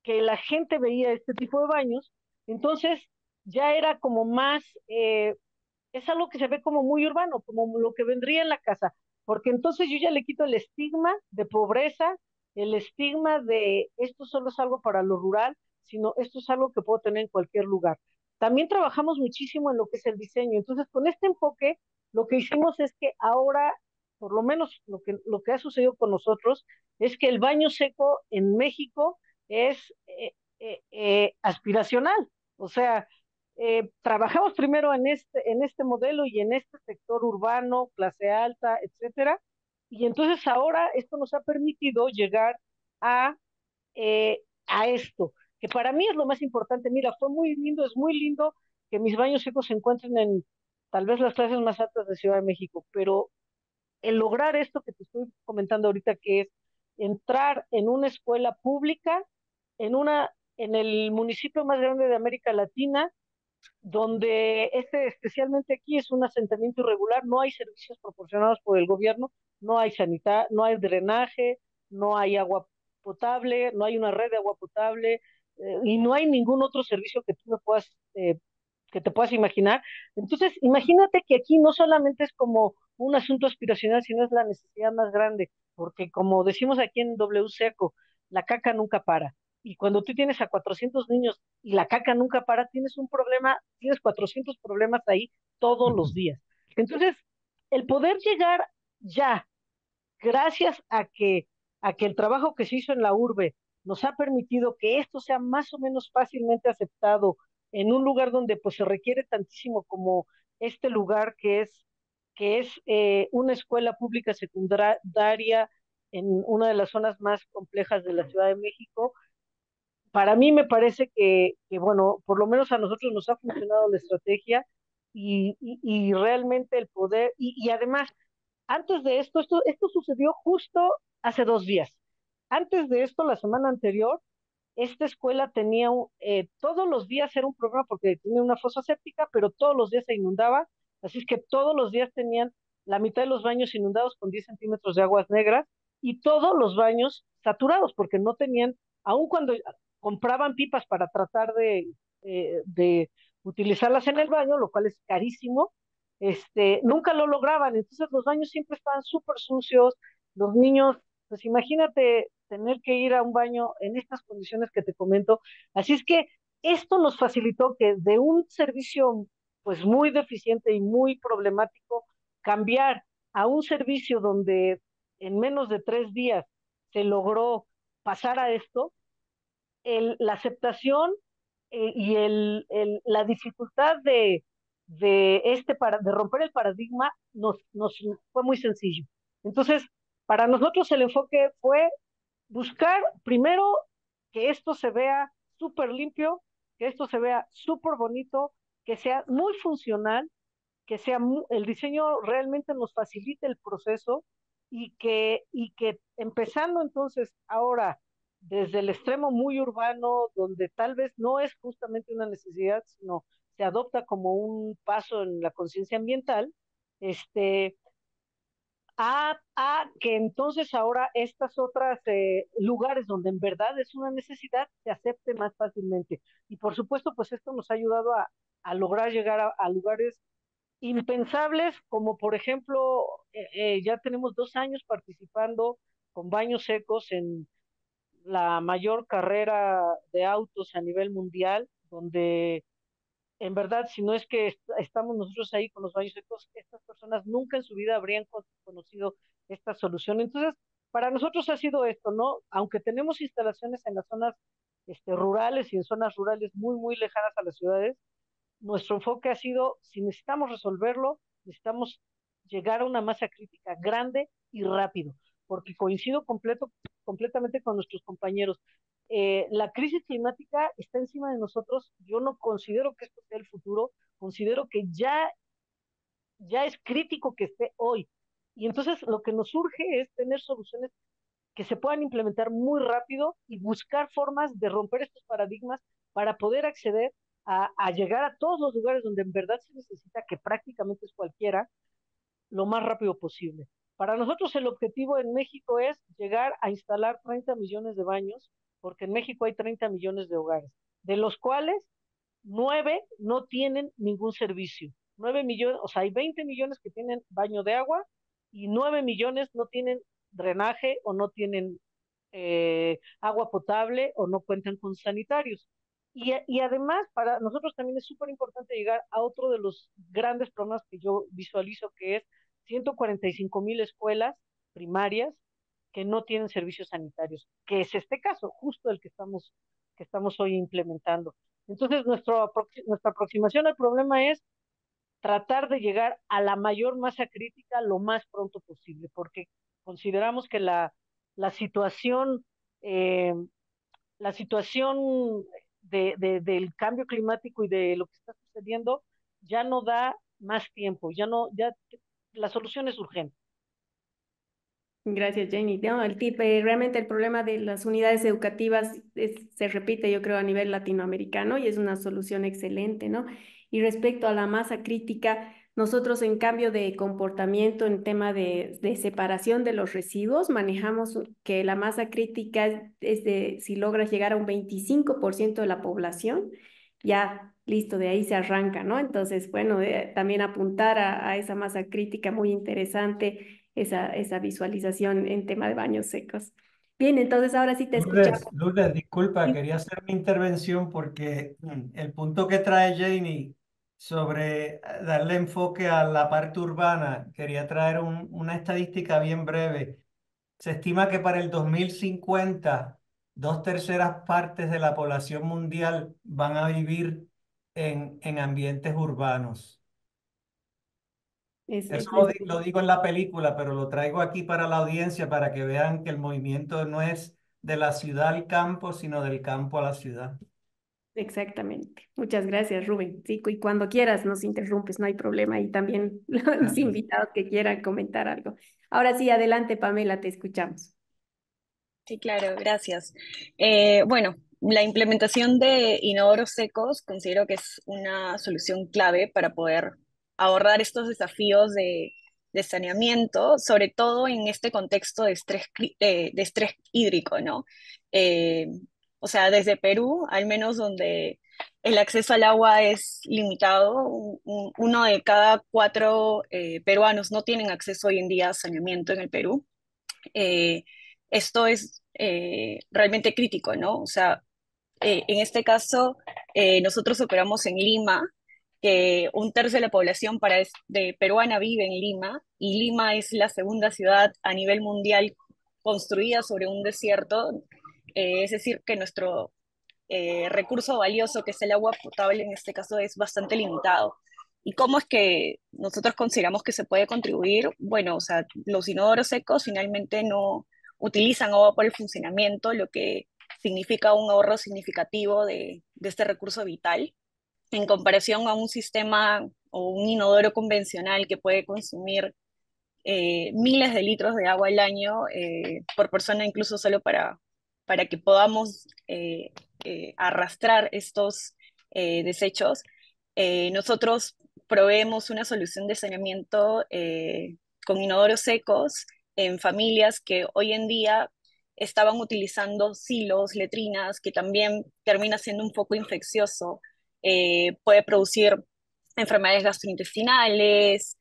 la gente veía este tipo de baños, entonces ya era como más, es algo que se ve como muy urbano, como lo que vendría en la casa, porque entonces yo ya le quito el estigma de pobreza, el estigma de esto solo es algo para lo rural, sino esto es algo que puedo tener en cualquier lugar. También trabajamos muchísimo en lo que es el diseño, entonces con este enfoque lo que hicimos es que ahora, por lo menos lo que ha sucedido con nosotros, es que el baño seco en México es aspiracional, o sea, trabajamos primero en este modelo y en este sector urbano, clase alta, etcétera, y entonces ahora esto nos ha permitido llegar a, a esto, que para mí es lo más importante. Mira, fue muy lindo, es muy lindo que mis baños secos se encuentren en tal vez las clases más altas de Ciudad de México, pero el lograr esto que te estoy comentando ahorita, que es entrar en una escuela pública, en el municipio más grande de América Latina, donde especialmente aquí es un asentamiento irregular, no hay servicios proporcionados por el gobierno, no hay no hay drenaje, no hay agua potable, no hay una red de agua potable, y no hay ningún otro servicio que tú me puedas, que te puedas imaginar. Entonces, imagínate que aquí no solamente es como un asunto aspiracional, sino es la necesidad más grande, porque como decimos aquí en W Seco, la caca nunca para. Y cuando tú tienes a 400 niños y la caca nunca para, tienes un problema, tienes 400 problemas ahí todos los días. Entonces, el poder llegar ya, gracias a que el trabajo que se hizo en la urbe nos ha permitido que esto sea más o menos fácilmente aceptado en un lugar donde pues se requiere tantísimo como este lugar que es una escuela pública secundaria en una de las zonas más complejas de la Ciudad de México. Para mí me parece bueno, por lo menos a nosotros nos ha funcionado la estrategia y realmente el poder, y además, antes de esto sucedió justo hace 2 días. Antes de esto, la semana anterior, esta escuela tenía, todos los días era un problema porque tenía una fosa séptica, pero todos los días se inundaba, así es que todos los días tenían la mitad de los baños inundados con 10 centímetros de aguas negras y todos los baños saturados porque no tenían, aun cuando compraban pipas para tratar de utilizarlas en el baño, lo cual es carísimo, nunca lo lograban, entonces los baños siempre estaban súper sucios, los niños, pues imagínate tener que ir a un baño en estas condiciones que te comento, así es que esto nos facilitó que de un servicio pues muy deficiente y muy problemático, cambiar a un servicio donde en menos de 3 días se logró pasar a esto, la aceptación y la dificultad de romper el paradigma nos fue muy sencillo. Entonces, para nosotros el enfoque fue buscar primero que esto se vea súper limpio, que esto se vea súper bonito, que sea muy funcional, que sea el diseño realmente nos facilite el proceso y que empezando entonces ahora desde el extremo muy urbano, donde tal vez no es justamente una necesidad, sino se adopta como un paso en la conciencia ambiental, este, a que entonces ahora estas otras lugares donde en verdad es una necesidad se acepte más fácilmente. Y por supuesto, pues esto nos ha ayudado a lograr llegar a lugares impensables, como por ejemplo, ya tenemos 2 años participando con baños secos en la mayor carrera de autos a nivel mundial, donde en verdad, si no es que estamos nosotros ahí con los baños secos, estas personas nunca en su vida habrían conocido esta solución. Entonces, para nosotros ha sido esto, ¿no? Aunque tenemos instalaciones en las zonas rurales y en zonas rurales muy, muy lejanas a las ciudades, nuestro enfoque ha sido, si necesitamos resolverlo, necesitamos llegar a una masa crítica grande y rápido, porque coincido completamente con nuestros compañeros. La crisis climática está encima de nosotros. Yo no considero que esto sea el futuro, considero que ya es crítico que esté hoy. Y entonces lo que nos urge es tener soluciones que se puedan implementar muy rápido y buscar formas de romper estos paradigmas para poder acceder a llegar a todos los lugares donde en verdad se necesita, que prácticamente es cualquiera, lo más rápido posible. Para nosotros el objetivo en México es llegar a instalar 30 millones de baños, porque en México hay 30 millones de hogares, de los cuales 9 no tienen ningún servicio. 9 millones, o sea, hay 20 millones que tienen baño de agua y 9 millones no tienen drenaje o no tienen agua potable o no cuentan con sanitarios. Y además, para nosotros también es súper importante llegar a otro de los grandes problemas que yo visualizo, que es 145,000 escuelas primarias que no tienen servicios sanitarios, que es este caso, justo el que estamos hoy implementando. Entonces, nuestra aproximación al problema es tratar de llegar a la mayor masa crítica lo más pronto posible, porque consideramos que la situación, eh, la situación del cambio climático y de lo que está sucediendo ya no da más tiempo, ya la solución es urgente. Gracias, Jenny. No, realmente el problema de las unidades educativas se repite, yo creo, a nivel latinoamericano y es una solución excelente, ¿no? Y respecto a la masa crítica, nosotros en cambio de comportamiento en tema de separación de los residuos, manejamos que la masa crítica es de, si logras llegar a un 25% de la población, ya listo, de ahí se arranca, ¿no? Entonces, bueno, también apuntar a esa masa crítica muy interesante esa visualización en tema de baños secos. Bien, entonces ahora sí te escuchamos. Lourdes, disculpa, quería hacer mi intervención porque el punto que trae Janie sobre darle enfoque a la parte urbana, quería traer una estadística bien breve. Se estima que para el 2050, 2/3 partes de la población mundial van a vivir en ambientes urbanos. Eso lo digo en la película, pero lo traigo aquí para la audiencia para que vean que el movimiento no es de la ciudad al campo, sino del campo a la ciudad. Exactamente. Muchas gracias, Rubén. Sí, y cuando quieras nos interrumpes, no hay problema. Y también los invitados que quieran comentar algo. Ahora sí, adelante, Pamela, te escuchamos. Sí, claro, gracias. Bueno, la implementación de inodoros secos considero que es una solución clave para poder abordar estos desafíos de saneamiento, sobre todo en este contexto de estrés hídrico, ¿no? Eh, o sea, desde Perú, al menos donde el acceso al agua es limitado, uno de cada 4 peruanos no tienen acceso hoy en día a saneamiento en el Perú. Eh, Esto es realmente crítico, ¿no? O sea, en este caso, nosotros operamos en Lima, que 1/3 de la población de peruana vive en Lima, y Lima es la segunda ciudad a nivel mundial construida sobre un desierto, es decir, que nuestro recurso valioso, que es el agua potable, en este caso es bastante limitado. ¿Y cómo es que nosotros consideramos que se puede contribuir? Bueno, o sea, los inodoros secos finalmente no utilizan agua por el funcionamiento, lo que significa un ahorro significativo de este recurso vital, en comparación a un sistema o un inodoro convencional que puede consumir miles de litros de agua al año por persona, incluso solo para que podamos arrastrar estos desechos. Nosotros proveemos una solución de saneamiento con inodoros secos en familias que hoy en día estaban utilizando silos, letrinas, que también termina siendo un foco infeccioso, puede producir enfermedades gastrointestinales,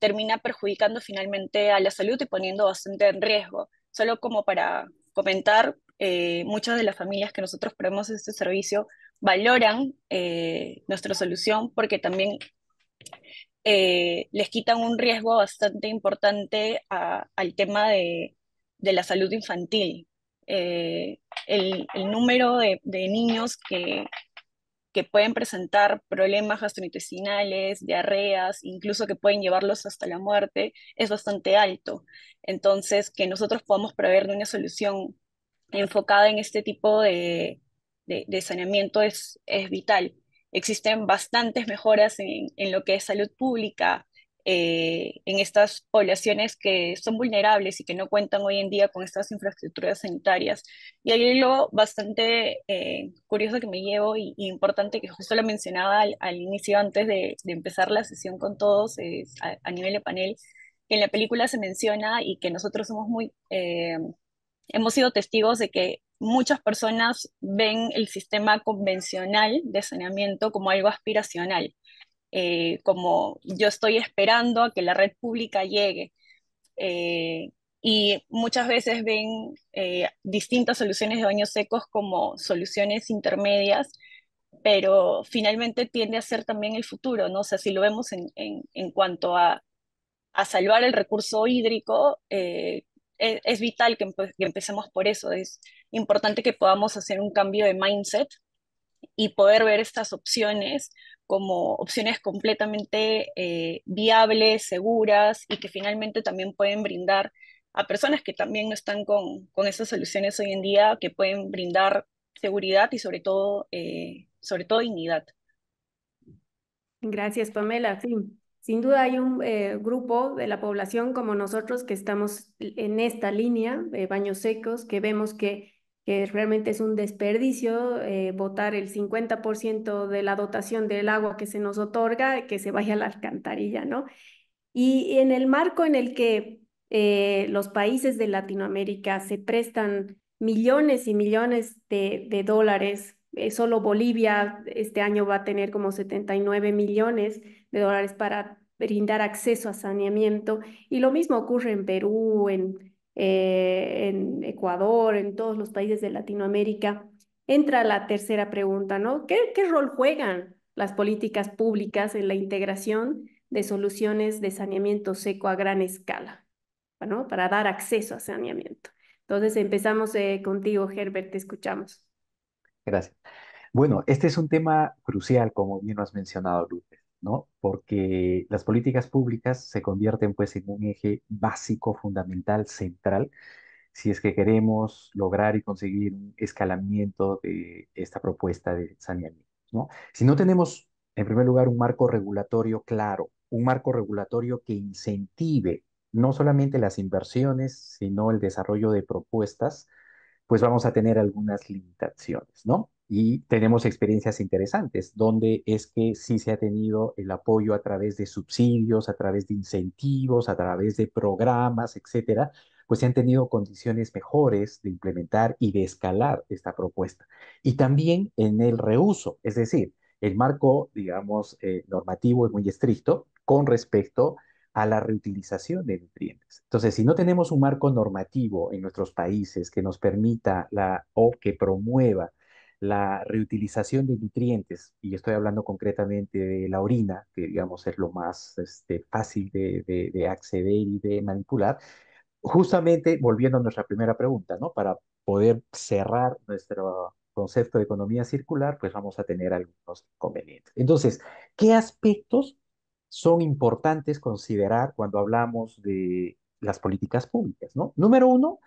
termina perjudicando finalmente a la salud y poniendo bastante en riesgo. Solo como para comentar, muchas de las familias que nosotros proveemos este servicio valoran nuestra solución porque también les quitan un riesgo bastante importante al tema de la salud infantil. El número de niños que pueden presentar problemas gastrointestinales, diarreas, incluso que pueden llevarlos hasta la muerte, es bastante alto. Entonces, que nosotros podamos proveer de una solución enfocada en este tipo de saneamiento es vital. Existen bastantes mejoras en lo que es salud pública, en estas poblaciones que son vulnerables y que no cuentan hoy en día con estas infraestructuras sanitarias. Y hay algo bastante curioso que me llevo y importante que justo lo mencionaba al inicio antes de empezar la sesión con todos a nivel de panel, que en la película se menciona y que nosotros somos hemos sido testigos de que muchas personas ven el sistema convencional de saneamiento como algo aspiracional, como yo estoy esperando a que la red pública llegue. eh, y muchas veces ven distintas soluciones de baños secos como soluciones intermedias, pero finalmente tiende a ser también el futuro, ¿no? O sea, si lo vemos en cuanto a salvar el recurso hídrico, es vital que empecemos por eso. Es importante que podamos hacer un cambio de mindset y poder ver estas opciones como opciones completamente viables, seguras y que finalmente también pueden brindar a personas que también no están con esas soluciones hoy en día, que pueden brindar seguridad y sobre todo dignidad. Gracias, Pamela. Sí, sin duda hay un grupo de la población como nosotros que estamos en esta línea de baños secos, que vemos que realmente es un desperdicio botar el 50% de la dotación del agua que se nos otorga, que se vaya a la alcantarilla, ¿no? Y en el marco en el que los países de Latinoamérica se prestan millones y millones de dólares, solo Bolivia este año va a tener como 79 millones de dólares para brindar acceso a saneamiento, y lo mismo ocurre en Perú, en Ecuador, en todos los países de Latinoamérica. Entra la tercera pregunta, ¿no? ¿Qué rol juegan las políticas públicas en la integración de soluciones de saneamiento seco a gran escala, ¿no? Para dar acceso a saneamiento? Entonces empezamos contigo, Herbert, te escuchamos. Gracias. Bueno, este es un tema crucial, como bien lo has mencionado, Lourdes, ¿no? Porque las políticas públicas se convierten pues en un eje básico, fundamental, central, si es que queremos lograr y conseguir un escalamiento de esta propuesta de saneamiento, ¿no? Si no tenemos, en primer lugar, un marco regulatorio claro, un marco regulatorio que incentive no solamente las inversiones, sino el desarrollo de propuestas, pues vamos a tener algunas limitaciones, ¿no? Y tenemos experiencias interesantes, donde es que sí se ha tenido el apoyo a través de subsidios, a través de incentivos, a través de programas, etcétera, pues se han tenido condiciones mejores de implementar y de escalar esta propuesta. Y también en el reuso, es decir, el marco, digamos, normativo es muy estricto con respecto a la reutilización de nutrientes. Entonces, si no tenemos un marco normativo en nuestros países que nos permita o que promueva la reutilización de nutrientes, y estoy hablando concretamente de la orina, que digamos es lo más fácil de acceder y de manipular, justamente volviendo a nuestra primera pregunta, ¿no? Para poder cerrar nuestro concepto de economía circular, pues vamos a tener algunos inconvenientes. Entonces, ¿qué aspectos son importantes considerar cuando hablamos de las políticas públicas, ¿no? Número uno,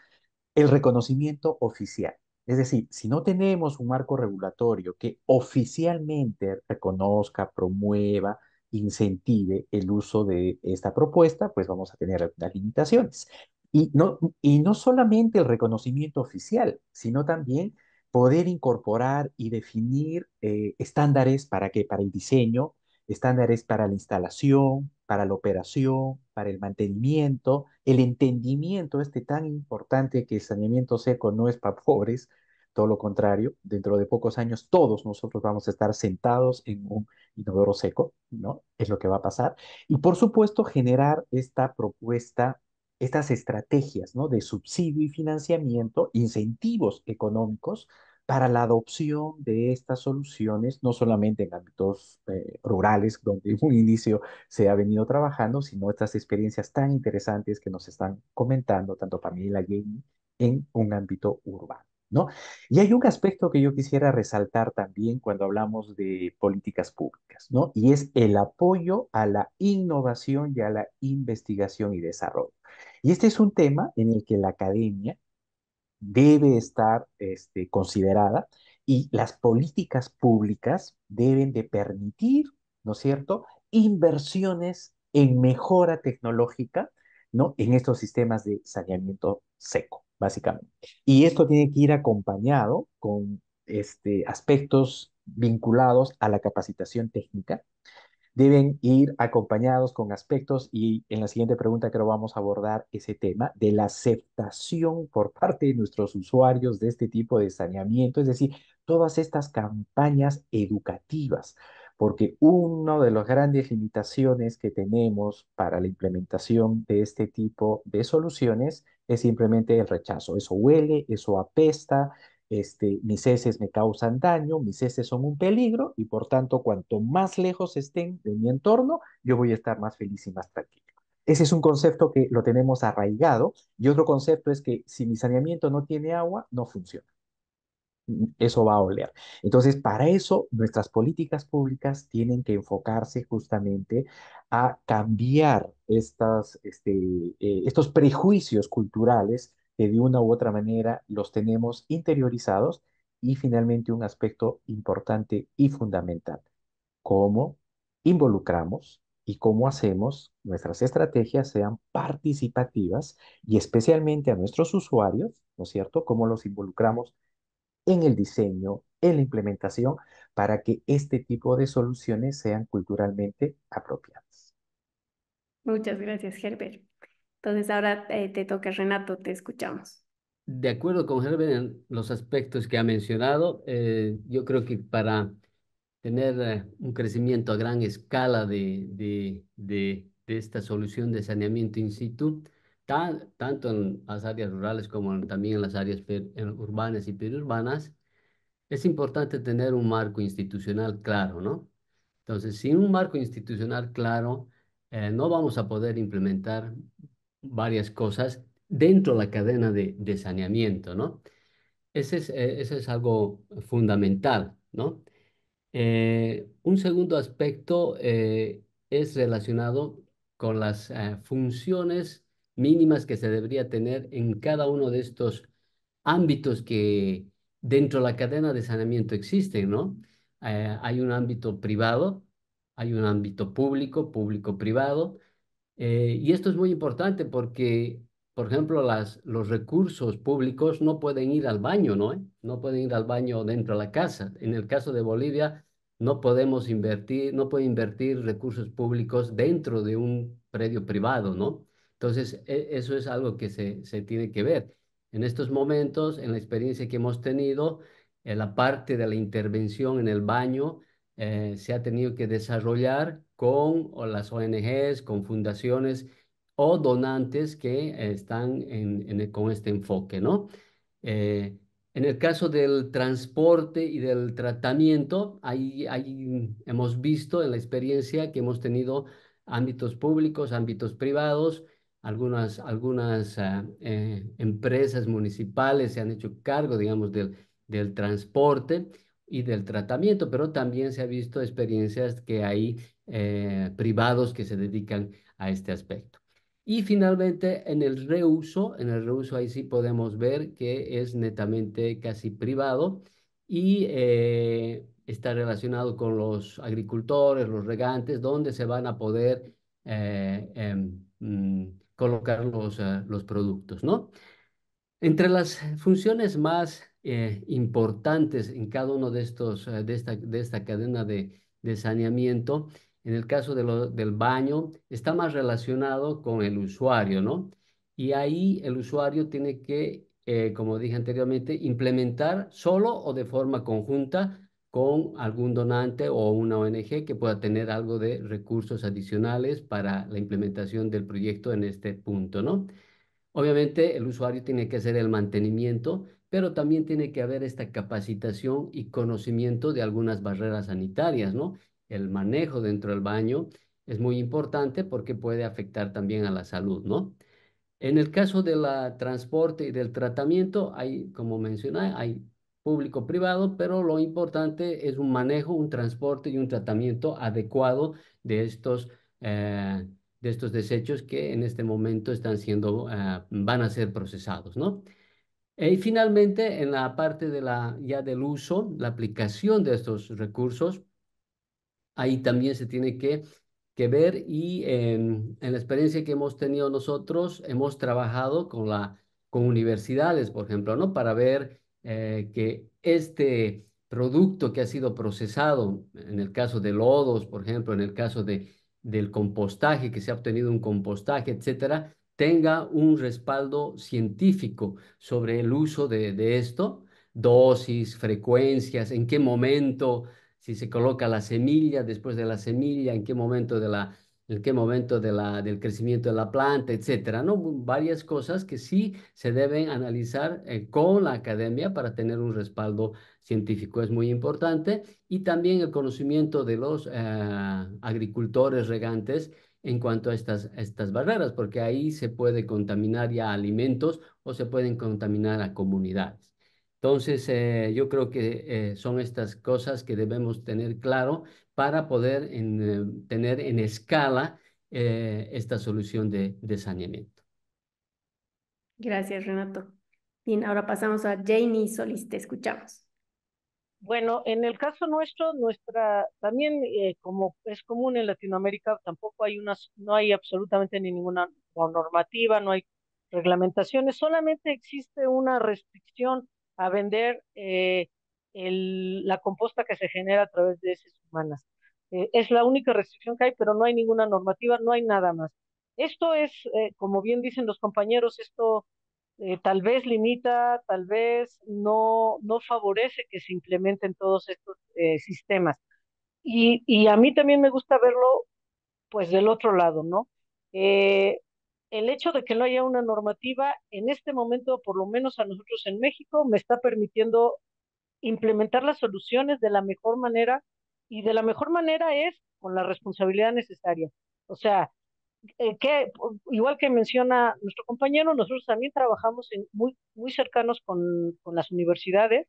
el reconocimiento oficial. Es decir, si no tenemos un marco regulatorio que oficialmente reconozca, promueva, incentive el uso de esta propuesta, pues vamos a tener algunas limitaciones. Y no solamente el reconocimiento oficial, sino también poder incorporar y definir estándares para que para el diseño, estándares para la instalación, para la operación, para el mantenimiento, el entendimiento este tan importante que el saneamiento seco no es para pobres, todo lo contrario, dentro de pocos años todos nosotros vamos a estar sentados en un inodoro seco, ¿no? Es lo que va a pasar. Y por supuesto generar esta propuesta, estas estrategias, ¿no? De subsidio y financiamiento, incentivos económicos para la adopción de estas soluciones, no solamente en ámbitos rurales, donde en un inicio se ha venido trabajando, sino estas experiencias tan interesantes que nos están comentando tanto Pamela y Jamie en un ámbito urbano, ¿no? Y hay un aspecto que yo quisiera resaltar también cuando hablamos de políticas públicas, ¿no? Y es el apoyo a la innovación y a la investigación y desarrollo. Y este es un tema en el que la academia debe estar considerada y las políticas públicas deben de permitir, ¿no es cierto?, inversiones en mejora tecnológica, ¿no? En estos sistemas de saneamiento seco, básicamente. Y esto tiene que ir acompañado con aspectos vinculados a la capacitación técnica, deben ir acompañados con aspectos, y en la siguiente pregunta creo vamos a abordar ese tema de la aceptación por parte de nuestros usuarios de este tipo de saneamiento, es decir, todas estas campañas educativas, porque una de las grandes limitaciones que tenemos para la implementación de este tipo de soluciones es simplemente el rechazo. Eso huele, eso apesta, mis heces me causan daño, mis heces son un peligro y por tanto, cuanto más lejos estén de mi entorno, yo voy a estar más feliz y más tranquilo. Ese es un concepto que lo tenemos arraigado, y otro concepto es que si mi saneamiento no tiene agua, no funciona. Eso va a oler. Entonces, para eso, nuestras políticas públicas tienen que enfocarse justamente a cambiar estos prejuicios culturales que de una u otra manera los tenemos interiorizados. Y finalmente, un aspecto importante y fundamental: cómo involucramos y cómo hacemos nuestras estrategias sean participativas, y especialmente a nuestros usuarios, ¿no es cierto? Cómo los involucramos en el diseño, en la implementación, para que este tipo de soluciones sean culturalmente apropiadas. Muchas gracias, Herbert. Entonces ahora te toca, Renato, te escuchamos. De acuerdo con Herbert en los aspectos que ha mencionado, yo creo que para tener un crecimiento a gran escala de esta solución de saneamiento in situ, tanto en las áreas rurales como también en las áreas urbanas y periurbanas, es importante tener un marco institucional claro, ¿no? Entonces, sin un marco institucional claro, no vamos a poder implementar varias cosas dentro de la cadena de saneamiento, ¿no? Ese es algo fundamental, ¿no? Un segundo aspecto es relacionado con las funciones mínimas que se debería tener en cada uno de estos ámbitos que dentro de la cadena de saneamiento existen, ¿no? Hay un ámbito privado, hay un ámbito público, público-privado, y esto es muy importante porque, por ejemplo, los recursos públicos no pueden ir al baño, ¿no? No pueden ir al baño dentro de la casa. En el caso de Bolivia, no podemos invertir, no pueden invertir recursos públicos dentro de un predio privado, ¿no? Entonces, eso es algo que se tiene que ver. En estos momentos, en la experiencia que hemos tenido, la parte de la intervención en el baño se ha tenido que desarrollar con o las ONGs, con fundaciones o donantes que están con este enfoque, ¿no? En el caso del transporte y del tratamiento, hemos visto en la experiencia que hemos tenido ámbitos públicos, ámbitos privados, algunas empresas municipales se han hecho cargo, digamos, del transporte y del tratamiento, pero también se ha visto experiencias que hay privados que se dedican a este aspecto. Y finalmente, en el reuso ahí sí podemos ver que es netamente casi privado y está relacionado con los agricultores, los regantes, donde se van a poder colocar los productos, ¿no? Entre las funciones más importantes en cada uno de estos, de esta cadena de saneamiento, en el caso del baño, está más relacionado con el usuario, ¿no? Y ahí el usuario tiene que, como dije anteriormente, implementar solo o de forma conjunta con algún donante o una ONG que pueda tener algo de recursos adicionales para la implementación del proyecto en este punto, ¿no? Obviamente el usuario tiene que hacer el mantenimiento, pero también tiene que haber esta capacitación y conocimiento de algunas barreras sanitarias, ¿no? El manejo dentro del baño es muy importante porque puede afectar también a la salud, ¿no? En el caso del transporte y del tratamiento, hay, como mencioné, hay público-privado, pero lo importante es un manejo, un transporte y un tratamiento adecuado de eh, estos desechos que en este momento están siendo, van a ser procesados, ¿no? Y finalmente, en la parte ya del uso, la aplicación de estos recursos, ahí también se tiene que que ver y en la experiencia que hemos tenido nosotros, hemos trabajado con universidades, por ejemplo, ¿no? Para ver que este producto que ha sido procesado, en el caso de lodos, por ejemplo, en el caso del compostaje, que se ha obtenido un compostaje, etcétera, tenga un respaldo científico sobre el uso de esto, dosis, frecuencias, en qué momento, si se coloca la semilla, después de la semilla, en qué momento del crecimiento de la planta, etcétera, ¿no? Varias cosas que sí se deben analizar con la academia para tener un respaldo científico. Es muy importante. Y también el conocimiento de los agricultores regantes en cuanto a estas barreras, porque ahí se puede contaminar ya alimentos o se pueden contaminar a comunidades. Entonces, yo creo que son estas cosas que debemos tener claro para poder tener en escala esta solución de saneamiento. Gracias, Renato. Bien, ahora pasamos a Janie Solís, te escuchamos. Bueno, en el caso nuestro, también como es común en Latinoamérica, tampoco no hay absolutamente ninguna normativa, no hay reglamentaciones, solamente existe una restricción a vender la composta que se genera a través de heces humanas. Es la única restricción que hay, pero no hay ninguna normativa, no hay nada más. Esto es, como bien dicen los compañeros, esto tal vez limita, tal vez no favorece que se implementen todos estos sistemas. Y a mí también me gusta verlo pues del otro lado, ¿no? Eh, el hecho de que no haya una normativa en este momento, por lo menos a nosotros en México, me está permitiendo implementar las soluciones de la mejor manera, y de la mejor manera es con la responsabilidad necesaria. O sea, igual que menciona nuestro compañero, nosotros también trabajamos muy cercanos con las universidades.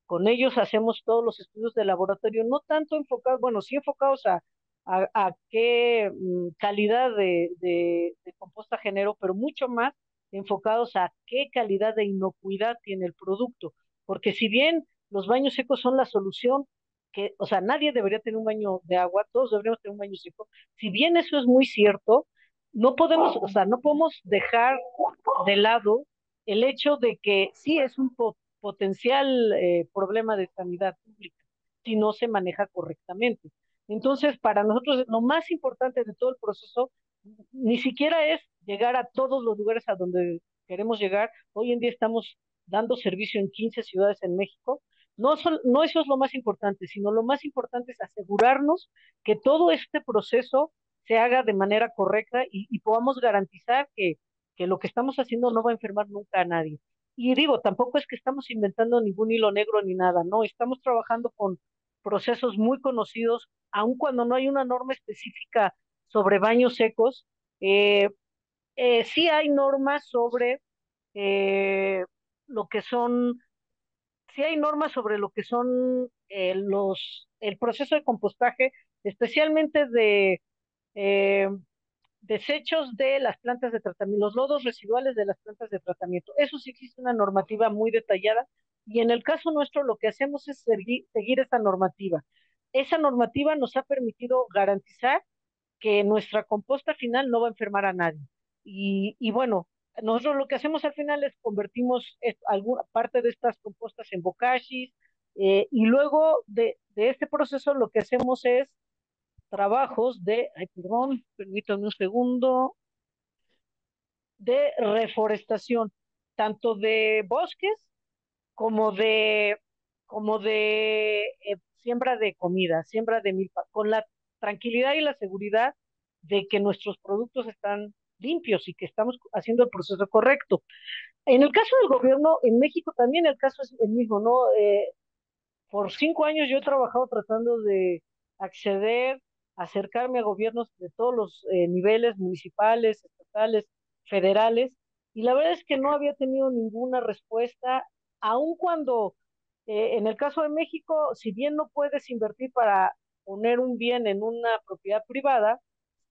Con ellos hacemos todos los estudios de laboratorio, no tanto enfocados, bueno, sí enfocados a qué calidad de composta genero, pero mucho más enfocados a qué calidad de inocuidad tiene el producto. Porque si bien los baños secos son la solución, o sea, nadie debería tener un baño de agua, todos deberíamos tener un baño seco. Si bien eso es muy cierto, no podemos, o sea, no podemos dejar de lado el hecho de que sí es un potencial problema de sanidad pública si no se maneja correctamente. Entonces, para nosotros lo más importante de todo el proceso ni siquiera es llegar a todos los lugares a donde queremos llegar. Hoy en día estamos dando servicio en 15 ciudades en México. No eso es lo más importante, sino lo más importante es asegurarnos que todo este proceso se haga de manera correcta y podamos garantizar que lo que estamos haciendo no va a enfermar nunca a nadie. Y digo, tampoco es que estamos inventando ningún hilo negro ni nada, no, estamos trabajando con procesos muy conocidos, aun cuando no hay una norma específica sobre baños secos. Sí hay normas sobre eh, lo que son, sí hay normas sobre lo que son el proceso de compostaje, especialmente de eh, desechos de las plantas de tratamiento, los lodos residuales de las plantas de tratamiento. Eso sí existe una normativa muy detallada, y en el caso nuestro lo que hacemos es seguir esa normativa. Esa normativa nos ha permitido garantizar que nuestra composta final no va a enfermar a nadie. Y bueno, nosotros lo que hacemos al final es convertimos alguna parte de estas compostas en bokashis, y luego de este proceso lo que hacemos es trabajos ay, perdón, permítanme un segundo, de reforestación, tanto de bosques como de siembra de comida, siembra de milpa, con la tranquilidad y la seguridad de que nuestros productos están limpios y que estamos haciendo el proceso correcto. En el caso del gobierno, en México también el caso es el mismo, ¿no? Por 5 años yo he trabajado tratando de acceder, acercarme a gobiernos de todos los niveles, municipales, estatales, federales, y la verdad es que no había tenido ninguna respuesta, aun cuando en el caso de México, si bien no puedes invertir para poner un bien en una propiedad privada,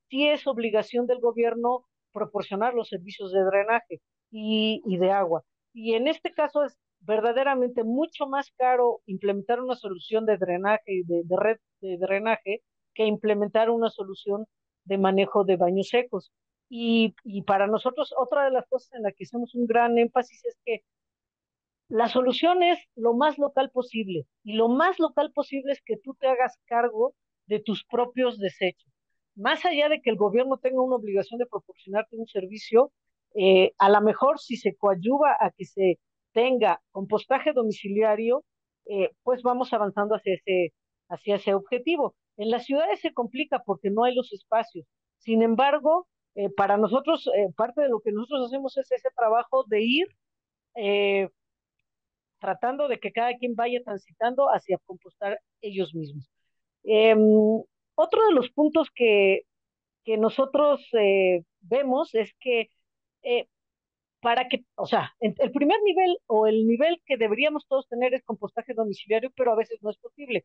sí es obligación del gobierno proporcionar los servicios de drenaje y de agua. Y en este caso es verdaderamente mucho más caro implementar una solución de drenaje y de red de drenaje que implementar una solución de manejo de baños secos. Y para nosotros, otra de las cosas en las que hacemos un gran énfasis es que la solución es lo más local posible. Y lo más local posible es que tú te hagas cargo de tus propios desechos. Más allá de que el gobierno tenga una obligación de proporcionarte un servicio, a lo mejor si se coadyuva a que se tenga compostaje domiciliario, pues vamos avanzando hacia ese objetivo. En las ciudades se complica porque no hay los espacios. Sin embargo, para nosotros, parte de lo que nosotros hacemos es ese trabajo de ir eh, tratando de que cada quien vaya transitando hacia compostar ellos mismos. Eh, Otro de los puntos que nosotros vemos es que para que, o sea, el primer nivel o el nivel que deberíamos todos tener es compostaje domiciliario, pero a veces no es posible.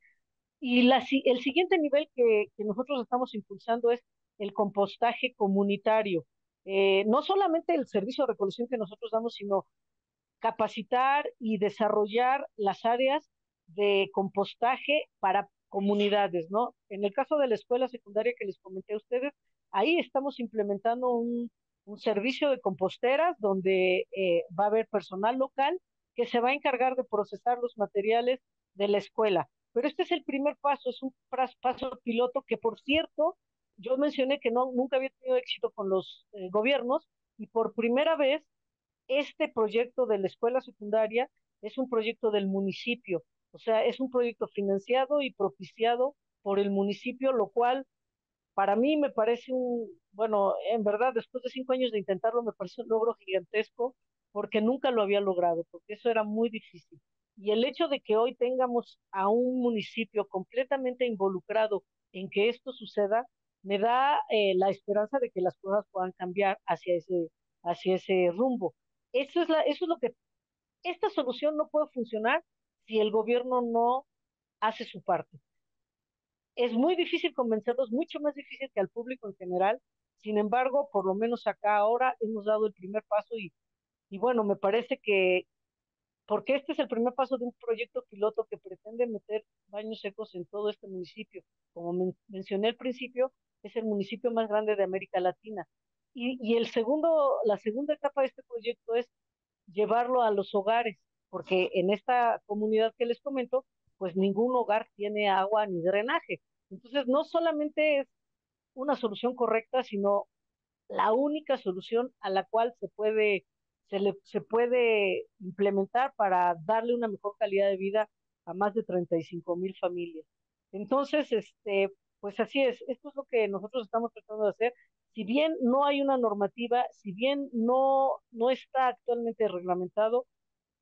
Y el siguiente nivel que nosotros estamos impulsando es el compostaje comunitario. No solamente el servicio de recolección que nosotros damos, sino capacitar y desarrollar las áreas de compostaje para comunidades, ¿no? En el caso de la escuela secundaria que les comenté a ustedes, ahí estamos implementando un servicio de composteras donde va a haber personal local que se va a encargar de procesar los materiales de la escuela. Pero este es el primer paso, es un paso piloto que, por cierto, yo mencioné que nunca había tenido éxito con los gobiernos y por primera vez este proyecto de la escuela secundaria es un proyecto del municipio, o sea, es un proyecto financiado y propiciado por el municipio, lo cual para mí me parece bueno, en verdad, después de 5 años de intentarlo, me parece un logro gigantesco, porque nunca lo había logrado, porque eso era muy difícil. Y el hecho de que hoy tengamos a un municipio completamente involucrado en que esto suceda, me da la esperanza de que las cosas puedan cambiar hacia ese rumbo. Eso es lo que, esta solución no puede funcionar si el gobierno no hace su parte. Es muy difícil convencerlos, mucho más difícil que al público en general. Sin embargo, por lo menos acá ahora hemos dado el primer paso y bueno, me parece que, porque este es el primer paso de un proyecto piloto que pretende meter baños secos en todo este municipio. Como mencioné al principio, es el municipio más grande de América Latina. Y la segunda etapa de este proyecto es llevarlo a los hogares, porque en esta comunidad que les comento, pues ningún hogar tiene agua ni drenaje. Entonces, no solamente es una solución correcta, sino la única solución a la cual se puede implementar para darle una mejor calidad de vida a más de 35,000 familias. Entonces, pues así es, esto es lo que nosotros estamos tratando de hacer. Si bien no hay una normativa, si bien no está actualmente reglamentado,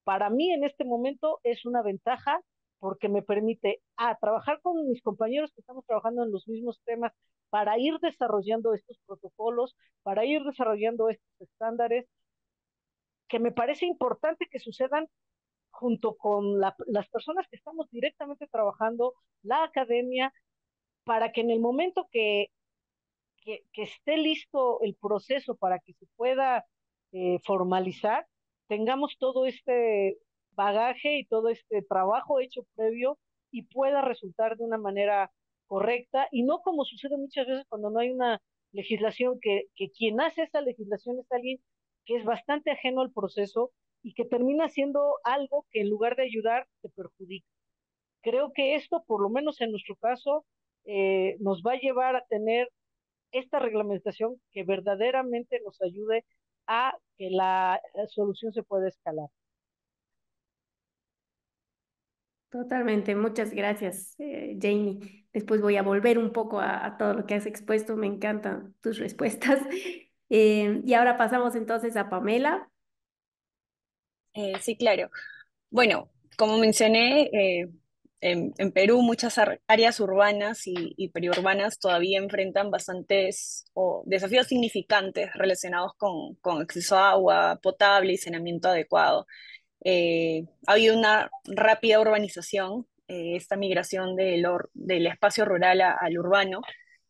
para mí en este momento es una ventaja porque me permite trabajar con mis compañeros que estamos trabajando en los mismos temas para ir desarrollando estos protocolos, para ir desarrollando estos estándares, que me parece importante que sucedan junto con las personas que estamos directamente trabajando, la academia, para que en el momento que esté listo el proceso para que se pueda formalizar, tengamos todo este bagaje y todo este trabajo hecho previo y pueda resultar de una manera correcta y no como sucede muchas veces cuando no hay una legislación que quien hace esa legislación es alguien que es bastante ajeno al proceso y que termina siendo algo que en lugar de ayudar te perjudica. Creo que esto, por lo menos en nuestro caso, nos va a llevar a tener esta reglamentación que verdaderamente nos ayude a que la solución se pueda escalar. Totalmente, muchas gracias, Jamie. Después voy a volver un poco a todo lo que has expuesto, me encantan tus respuestas. Y ahora pasamos entonces a Pamela. Sí, claro. Bueno, como mencioné, en Perú muchas áreas urbanas y periurbanas todavía enfrentan bastantes desafíos significantes relacionados con acceso a agua potable y saneamiento adecuado. Ha habido una rápida urbanización, esta migración del espacio rural al urbano,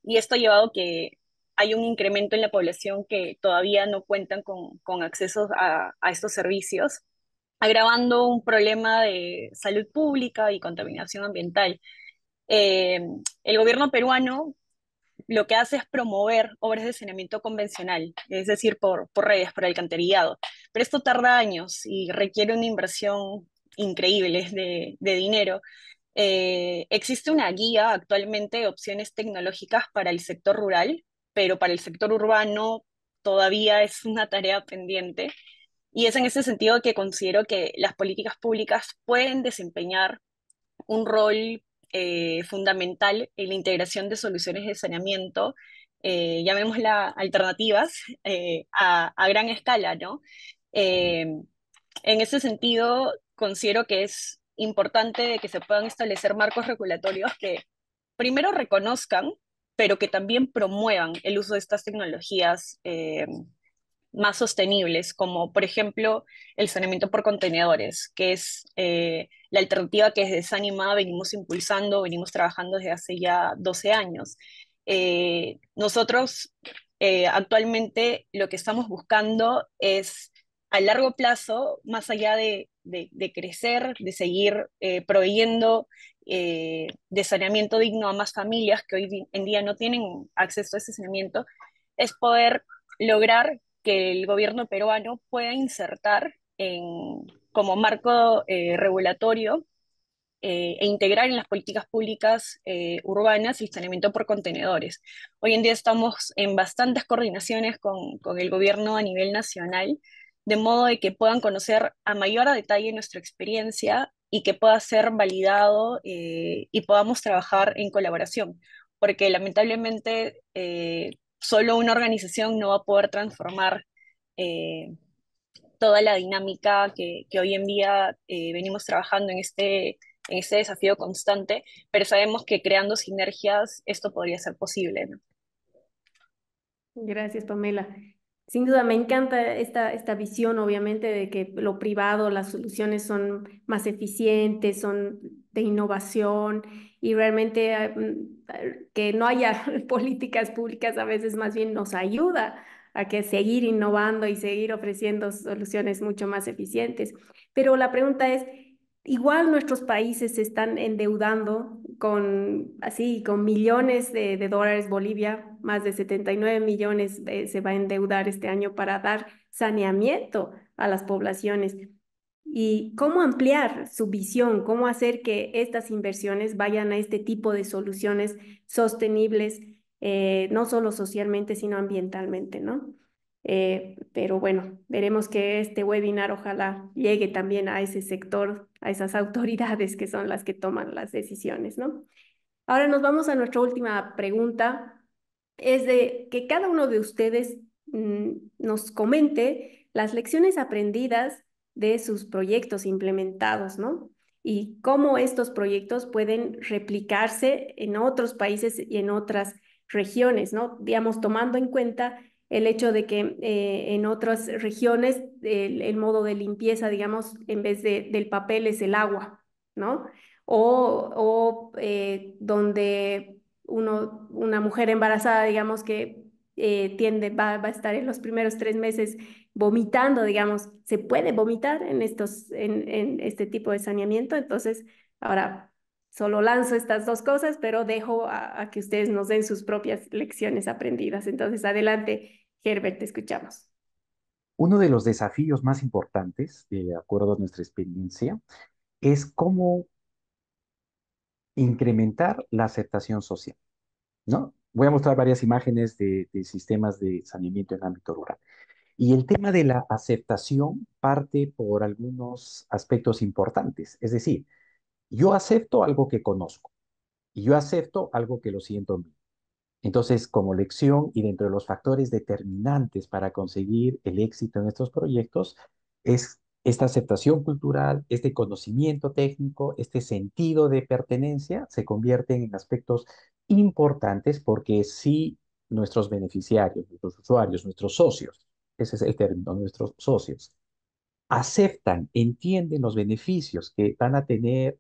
y esto ha llevado que hay un incremento en la población que todavía no cuentan con acceso a estos servicios, agravando un problema de salud pública y contaminación ambiental. El gobierno peruano lo que hace es promover obras de saneamiento convencional, es decir, por redes, por alcantarillado. Pero esto tarda años y requiere una inversión increíble de dinero. Existe una guía actualmente de opciones tecnológicas para el sector rural, pero para el sector urbano todavía es una tarea pendiente. Y es en ese sentido que considero que las políticas públicas pueden desempeñar un rol fundamental en la integración de soluciones de saneamiento, llamémosla alternativas, a gran escala, ¿no? Eh, en ese sentido, considero que es importante de que se puedan establecer marcos regulatorios que primero reconozcan, pero que también promuevan el uso de estas tecnologías más sostenibles, como por ejemplo el saneamiento por contenedores, que es la alternativa que desde Sanima venimos impulsando, venimos trabajando desde hace ya 12 años. Nosotros actualmente lo que estamos buscando es a largo plazo, más allá de crecer, de seguir proveyendo de saneamiento digno a más familias que hoy en día no tienen acceso a ese saneamiento, es poder lograr que el gobierno peruano pueda insertar como marco regulatorio e integrar en las políticas públicas urbanas el saneamiento por contenedores. Hoy en día estamos en bastantes coordinaciones con el gobierno a nivel nacional, de modo de que puedan conocer a mayor detalle nuestra experiencia y que pueda ser validado y podamos trabajar en colaboración, porque lamentablemente solo una organización no va a poder transformar eh, toda la dinámica que hoy en día venimos trabajando en este desafío constante, pero sabemos que creando sinergias esto podría ser posible, ¿no? Gracias, Pamela. Sin duda, me encanta esta visión, obviamente, de que lo privado, las soluciones son más eficientes, son de innovación y realmente que no haya políticas públicas a veces más bien nos ayuda a que seguir innovando y seguir ofreciendo soluciones mucho más eficientes. Pero la pregunta es, igual nuestros países se están endeudando con millones de dólares. Bolivia, más de 79 millones se va a endeudar este año para dar saneamiento a las poblaciones. ¿Y cómo ampliar su visión? ¿Cómo hacer que estas inversiones vayan a este tipo de soluciones sostenibles, no solo socialmente, sino ambientalmente, ¿no? Pero bueno, veremos que este webinar ojalá llegue también a ese sector, a esas autoridades que son las que toman las decisiones, ¿no? Ahora nos vamos a nuestra última pregunta. Es de que cada uno de ustedes nos comente las lecciones aprendidas de sus proyectos implementados, ¿no? Y cómo estos proyectos pueden replicarse en otros países y en otras regiones, ¿no? Digamos, tomando en cuenta el hecho de que en otras regiones el modo de limpieza, digamos, en vez del papel es el agua, ¿no? O donde una mujer embarazada, digamos que va a estar en los primeros 3 meses vomitando, digamos, se puede vomitar en este tipo de saneamiento. Entonces, ahora solo lanzo estas dos cosas, pero dejo a que ustedes nos den sus propias lecciones aprendidas. Entonces, adelante, Herbert, te escuchamos. Uno de los desafíos más importantes, de acuerdo a nuestra experiencia, es cómo incrementar la aceptación social, ¿no? Voy a mostrar varias imágenes de sistemas de saneamiento en ámbito rural. Y el tema de la aceptación parte por algunos aspectos importantes. Es decir, yo acepto algo que conozco y yo acepto algo que lo siento en mí. Entonces, como lección y dentro de los factores determinantes para conseguir el éxito en estos proyectos, es esta aceptación cultural, este conocimiento técnico, este sentido de pertenencia se convierten en aspectos importantes porque si nuestros beneficiarios, nuestros usuarios, nuestros socios, ese es el término, nuestros socios, aceptan, entienden los beneficios que van a tener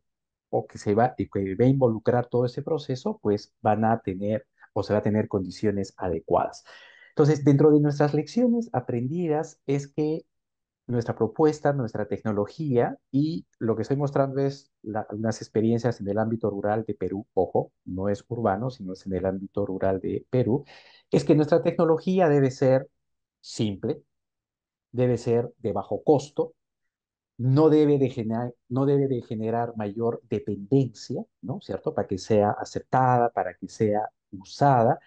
o que va a involucrar todo ese proceso, pues van a tener o se va a tener condiciones adecuadas. Entonces, dentro de nuestras lecciones aprendidas es que nuestra propuesta, nuestra tecnología y lo que estoy mostrando es algunas experiencias en el ámbito rural de Perú. Ojo, no es urbano, sino es en el ámbito rural de Perú. Es que nuestra tecnología debe ser simple, debe ser de bajo costo, no debe de generar mayor dependencia, ¿no? ¿Cierto? Para que sea aceptada, para que sea usada.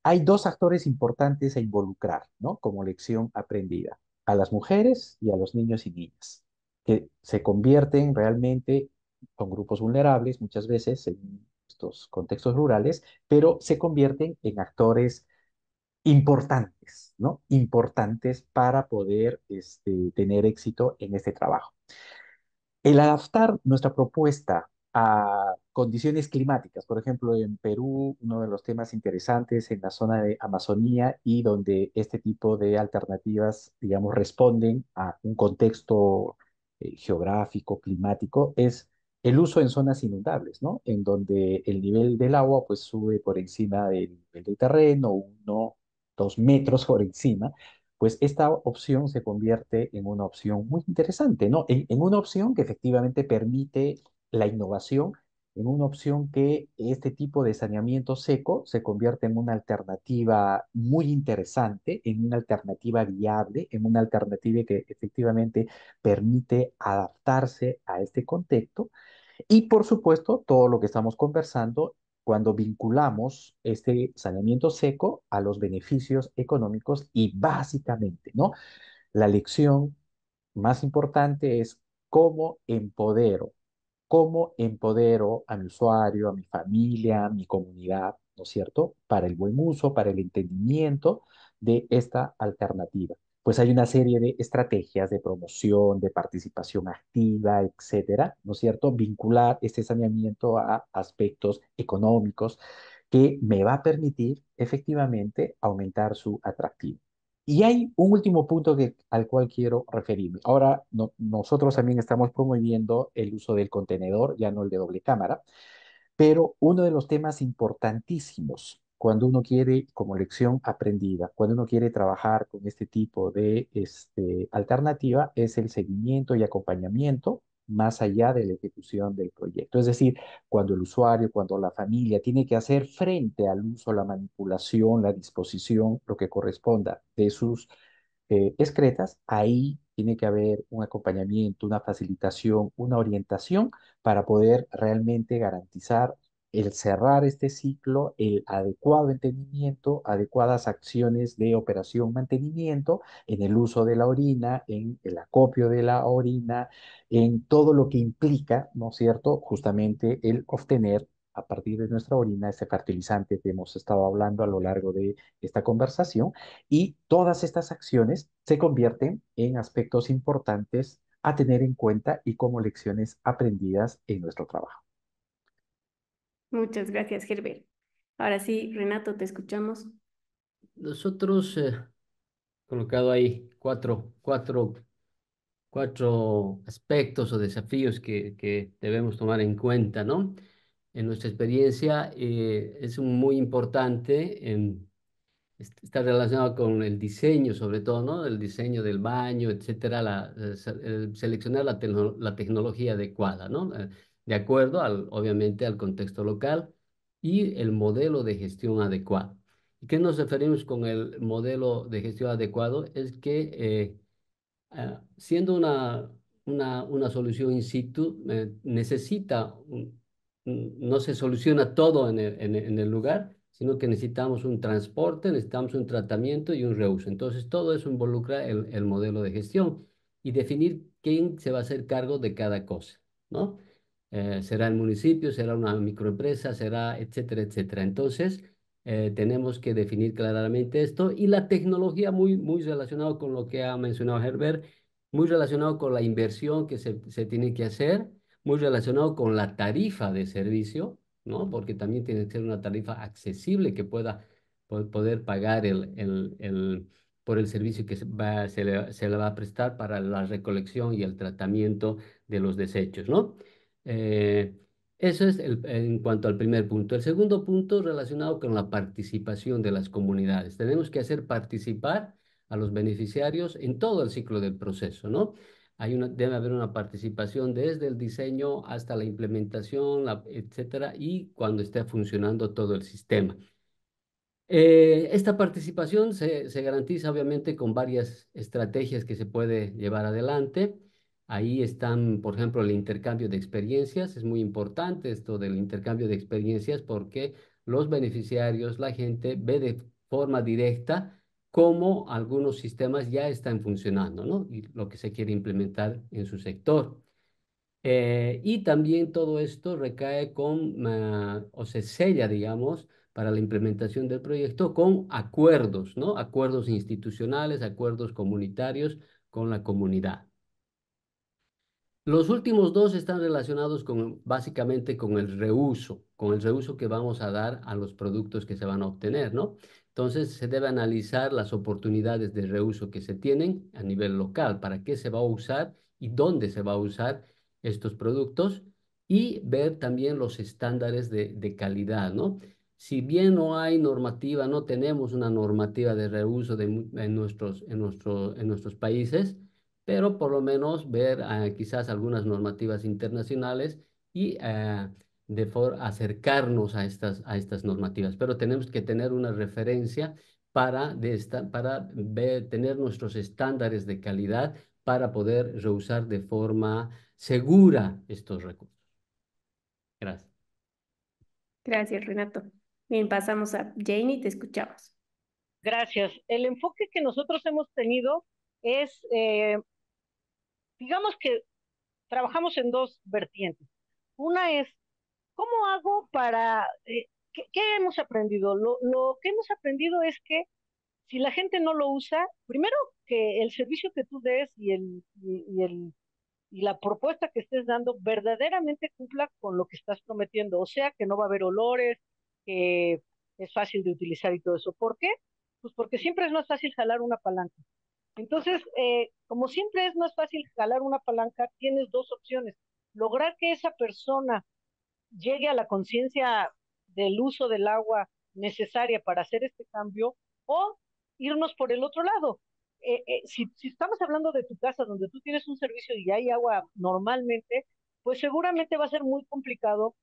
Hay dos actores importantes a involucrar, ¿no? Como lección aprendida, a las mujeres y a los niños y niñas, que se convierten realmente, son grupos vulnerables muchas veces en estos contextos rurales, pero se convierten en actores importantes, ¿no? Importantes para poder tener éxito en este trabajo. El adaptar nuestra propuesta a condiciones climáticas, por ejemplo, en Perú, uno de los temas interesantes en la zona de Amazonía y donde este tipo de alternativas, digamos, responden a un contexto geográfico, climático, es el uso en zonas inundables, ¿no? En donde el nivel del agua pues sube por encima del nivel del terreno, 1, 2 metros por encima, pues esta opción se convierte en una opción muy interesante, ¿no? En una opción que efectivamente permite la innovación, en una opción que este tipo de saneamiento seco se convierte en una alternativa muy interesante, en una alternativa viable, en una alternativa que efectivamente permite adaptarse a este contexto y por supuesto, todo lo que estamos conversando cuando vinculamos este saneamiento seco a los beneficios económicos y básicamente, ¿no? La lección más importante es cómo empodero a mi usuario, a mi familia, a mi comunidad, ¿no es cierto? Para el buen uso, para el entendimiento de esta alternativa. Pues hay una serie de estrategias de promoción, de participación activa, etcétera, ¿no es cierto? Vincular este saneamiento a aspectos económicos que me va a permitir efectivamente aumentar su atractivo. Y hay un último punto al cual quiero referirme. Ahora, nosotros también estamos promoviendo el uso del contenedor, ya no el de doble cámara, pero uno de los temas importantísimos cuando uno quiere, como lección aprendida, cuando uno quiere trabajar con este tipo de alternativa, es el seguimiento y acompañamiento más allá de la ejecución del proyecto. Es decir, cuando el usuario, cuando la familia tiene que hacer frente al uso, la manipulación, la disposición, lo que corresponda de sus excretas, ahí tiene que haber un acompañamiento, una facilitación, una orientación para poder realmente garantizar el cerrar este ciclo, el adecuado entendimiento, adecuadas acciones de operación mantenimiento en el uso de la orina, en el acopio de la orina, en todo lo que implica, ¿no es cierto?, justamente el obtener a partir de nuestra orina este fertilizante que hemos estado hablando a lo largo de esta conversación y todas estas acciones se convierten en aspectos importantes a tener en cuenta y como lecciones aprendidas en nuestro trabajo. Muchas gracias, Herbert. Ahora sí, Renato, te escuchamos. Nosotros colocado ahí cuatro aspectos o desafíos que debemos tomar en cuenta, ¿no? En nuestra experiencia es muy importante está relacionado con el diseño, sobre todo, ¿no? El diseño del baño, etcétera, seleccionar la tecnología adecuada, ¿no? De acuerdo, obviamente, al contexto local y el modelo de gestión adecuado. ¿Y qué nos referimos con el modelo de gestión adecuado? Es que siendo una solución in situ, no se soluciona todo en el lugar, sino que necesitamos un transporte, necesitamos un tratamiento y un reuso. Entonces, todo eso involucra el modelo de gestión y definir quién se va a hacer cargo de cada cosa, ¿no? Será el municipio, será una microempresa, será etcétera, etcétera. Entonces, tenemos que definir claramente esto y la tecnología muy relacionado con lo que ha mencionado Herbert, muy relacionado con la inversión que se tiene que hacer, muy relacionado con la tarifa de servicio, ¿no? Porque también tiene que ser una tarifa accesible que pueda poder pagar por el servicio que se le va a prestar para la recolección y el tratamiento de los desechos, ¿no? Eh, Eso es en cuanto al primer punto. El segundo punto relacionado con la participación de las comunidades. Tenemos que hacer participar a los beneficiarios en todo el ciclo del proceso, ¿no? Debe haber una participación desde el diseño hasta la implementación, etcétera, y cuando esté funcionando todo el sistema. Esta participación se garantiza obviamente con varias estrategias que se puede llevar adelante. Ahí están, por ejemplo, el intercambio de experiencias. Es muy importante esto del intercambio de experiencias porque los beneficiarios, la gente, ve de forma directa cómo algunos sistemas ya están funcionando, ¿no? Y lo que se quiere implementar en su sector. Y también todo esto recae o se sella, digamos, para la implementación del proyecto con acuerdos, ¿no? Acuerdos institucionales, acuerdos comunitarios con la comunidad. Los últimos dos están relacionados básicamente con el reuso que vamos a dar a los productos que se van a obtener, ¿no? Entonces, se debe analizar las oportunidades de reuso que se tienen a nivel local, para qué se va a usar y dónde se va a usar estos productos, y ver también los estándares de calidad, ¿no? Si bien no hay normativa, no tenemos una normativa de reuso en nuestros países, pero por lo menos ver quizás algunas normativas internacionales y acercarnos a estas normativas. Pero tenemos que tener una referencia para tener nuestros estándares de calidad para poder reusar de forma segura estos recursos. Gracias. Gracias, Renato. Bien, pasamos a Janie, te escuchamos. Gracias. El enfoque que nosotros hemos tenido es, digamos que trabajamos en dos vertientes. Una es, ¿cómo hago para... ¿qué hemos aprendido? Lo que hemos aprendido es que si la gente no lo usa, primero que el servicio que tú des y la propuesta que estés dando verdaderamente cumpla con lo que estás prometiendo, o sea, que no va a haber olores, que es fácil de utilizar y todo eso. ¿Por qué? Pues porque siempre es más fácil jalar una palanca. Entonces, como siempre es más fácil jalar una palanca, tienes dos opciones. Lograr que esa persona llegue a la conciencia del uso del agua necesaria para hacer este cambio, o irnos por el otro lado. Si estamos hablando de tu casa donde tú tienes un servicio y hay agua normalmente, pues seguramente va a ser muy complicado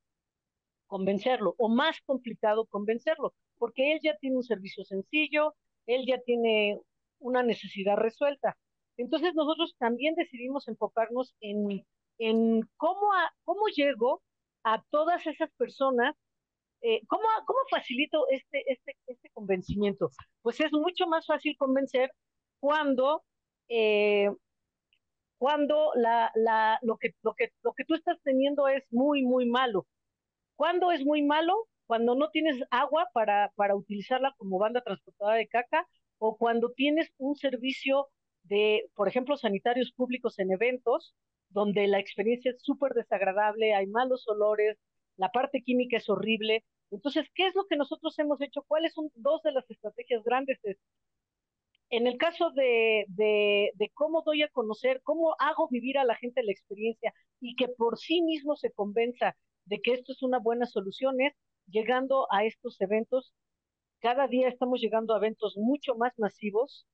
convencerlo, o más complicado convencerlo, porque él ya tiene un servicio sencillo, él ya tiene una necesidad resuelta. Entonces nosotros también decidimos enfocarnos en cómo llego a todas esas personas, cómo facilito este convencimiento. Pues es mucho más fácil convencer cuando, eh, cuando lo que tú estás teniendo es muy, muy malo. ¿Cuándo es muy malo? Cuando no tienes agua para utilizarla como banda transportadora de caca, o cuando tienes un servicio de, por ejemplo, sanitarios públicos en eventos, donde la experiencia es súper desagradable, hay malos olores, la parte química es horrible. Entonces, ¿qué es lo que nosotros hemos hecho? ¿Cuáles son dos de las estrategias grandes? En el caso de cómo doy a conocer, cómo hago vivir a la gente la experiencia y que por sí mismo se convenza de que esto es una buena solución, es llegando a estos eventos. Cada día estamos llegando a eventos mucho más masivos.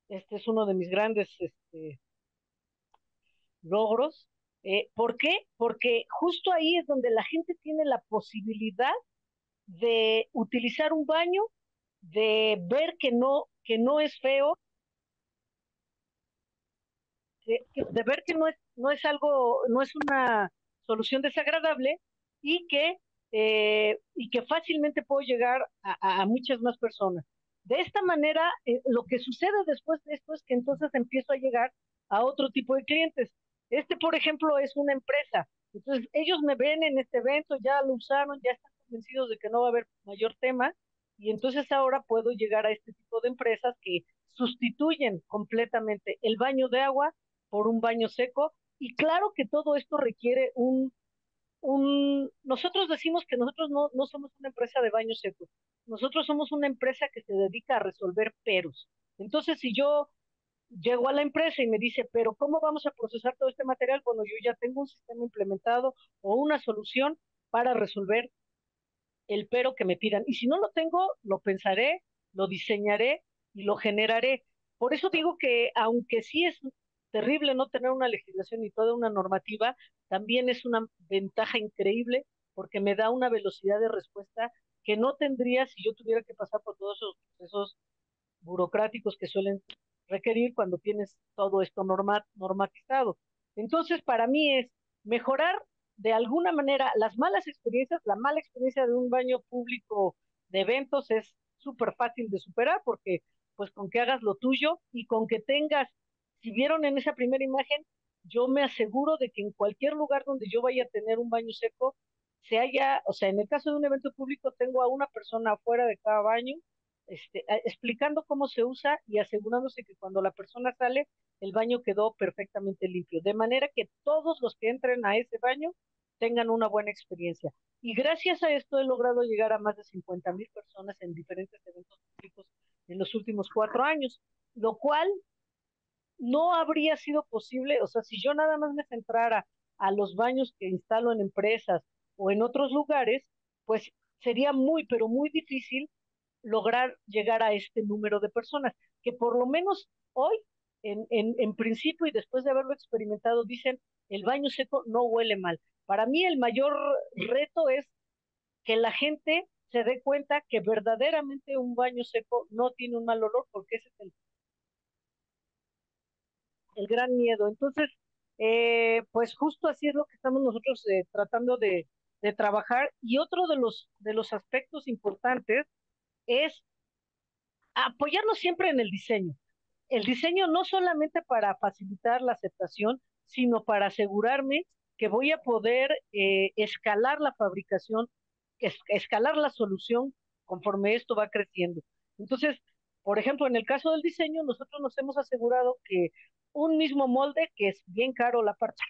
Este es uno de mis grandes logros. ¿Por qué? Porque justo ahí es donde la gente tiene la posibilidad de utilizar un baño, de ver que no es feo, de ver que no es algo, no es una solución desagradable, y que fácilmente puedo llegar a muchas más personas. De esta manera, lo que sucede después de esto es que entonces empiezo a llegar a otro tipo de clientes. Por ejemplo, es una empresa. Entonces, ellos me ven en este evento, ya lo usaron, ya están convencidos de que no va a haber mayor tema, y entonces ahora puedo llegar a este tipo de empresas que sustituyen completamente el baño de agua por un baño seco. Y claro que todo esto requiere nosotros decimos que nosotros no somos una empresa de baños secos, nosotros somos una empresa que se dedica a resolver peros. Entonces, si yo llego a la empresa y me dice, pero ¿cómo vamos a procesar todo este material? Bueno, yo ya tengo un sistema implementado o una solución para resolver el pero que me pidan. Y si no lo tengo, lo pensaré, lo diseñaré y lo generaré. Por eso digo que aunque sí es terrible no tener una legislación y toda una normativa, también es una ventaja increíble porque me da una velocidad de respuesta que no tendría si yo tuviera que pasar por todos esos procesos burocráticos que suelen requerir cuando tienes todo esto normatizado. Entonces, para mí es mejorar de alguna manera las malas experiencias. La mala experiencia de un baño público de eventos es súper fácil de superar porque pues con que hagas lo tuyo y con que tengas, si vieron en esa primera imagen, yo me aseguro de que en cualquier lugar donde yo vaya a tener un baño seco, se haya, o sea, en el caso de un evento público tengo a una persona afuera de cada baño explicando cómo se usa y asegurándose que cuando la persona sale, el baño quedó perfectamente limpio, de manera que todos los que entren a ese baño tengan una buena experiencia. Y gracias a esto he logrado llegar a más de 50,000 personas en diferentes eventos públicos en los últimos 4 años, lo cual no habría sido posible, o sea, si yo nada más me centrara a los baños que instalo en empresas o en otros lugares, pues sería muy, pero muy difícil lograr llegar a este número de personas, que por lo menos hoy, en principio y después de haberlo experimentado, dicen, el baño seco no huele mal. Para mí el mayor reto es que la gente se dé cuenta que verdaderamente un baño seco no tiene un mal olor, porque ese es el gran miedo. Entonces, pues justo así es lo que estamos nosotros tratando de trabajar. Y otro de los aspectos importantes es apoyarnos siempre en el diseño. El diseño no solamente para facilitar la aceptación, sino para asegurarme que voy a poder escalar la fabricación, escalar la solución conforme esto va creciendo. Entonces, por ejemplo, en el caso del diseño, nosotros nos hemos asegurado que un mismo molde, que es bien caro la parte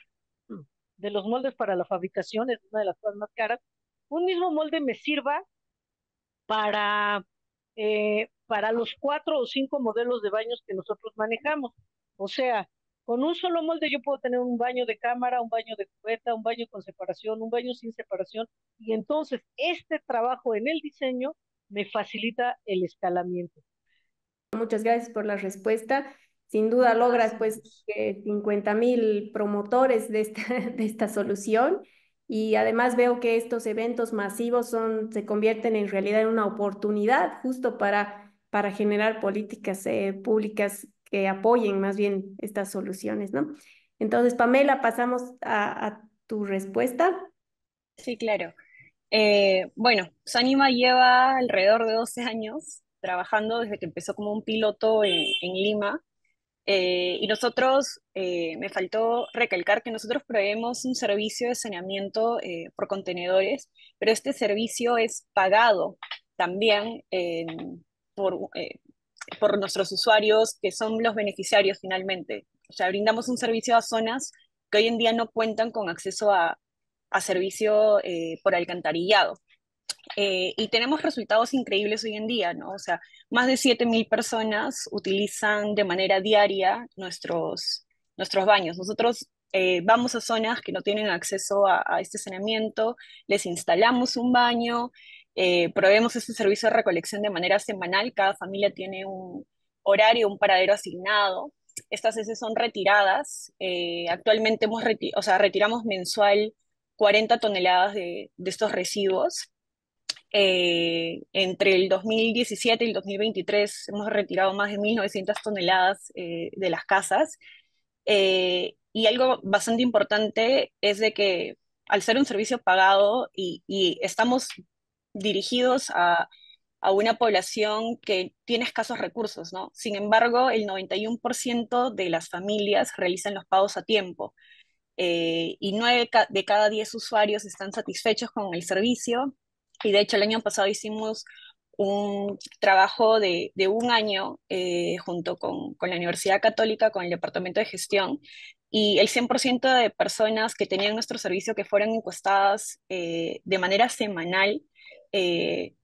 de los moldes para la fabricación, es una de las cosas más caras, un mismo molde me sirva para, para los 4 o 5 modelos de baños que nosotros manejamos. O sea, con un solo molde yo puedo tener un baño de cámara, un baño de cubeta, un baño con separación, un baño sin separación, y entonces este trabajo en el diseño me facilita el escalamiento. Muchas gracias por la respuesta. Sin duda logras pues 50,000 promotores de esta, de esta solución y además veo que estos eventos masivos se convierten en realidad en una oportunidad justo para generar políticas públicas que apoyen más bien estas soluciones, ¿no? Entonces, Pamela, pasamos a tu respuesta. Sí, claro. Bueno, Sanima lleva alrededor de 12 años trabajando desde que empezó como un piloto en Lima. Y nosotros, me faltó recalcar que nosotros proveemos un servicio de saneamiento por contenedores, pero este servicio es pagado también por, por nuestros usuarios, que son los beneficiarios finalmente. O sea, brindamos un servicio a zonas que hoy en día no cuentan con acceso a servicio por alcantarillado. Y tenemos resultados increíbles hoy en día, ¿no? O sea, más de 7,000 personas utilizan de manera diaria nuestros baños. Nosotros vamos a zonas que no tienen acceso a este saneamiento, les instalamos un baño, proveemos este servicio de recolección de manera semanal, cada familia tiene un horario, un paradero asignado. Estas heces son retiradas. Actualmente o sea, retiramos mensual 40 toneladas de estos residuos. Entre el 2017 y el 2023 hemos retirado más de 1.900 toneladas de las casas. Y algo bastante importante es de que al ser un servicio pagado y estamos dirigidos a una población que tiene escasos recursos, ¿no? Sin embargo, el 91% de las familias realizan los pagos a tiempo. Y 9 de cada 10 usuarios están satisfechos con el servicio. Y de hecho el año pasado hicimos un trabajo de un año junto con la Universidad Católica, con el Departamento de Gestión, y el 100% de personas que tenían nuestro servicio, que fueron encuestadas de manera semanal,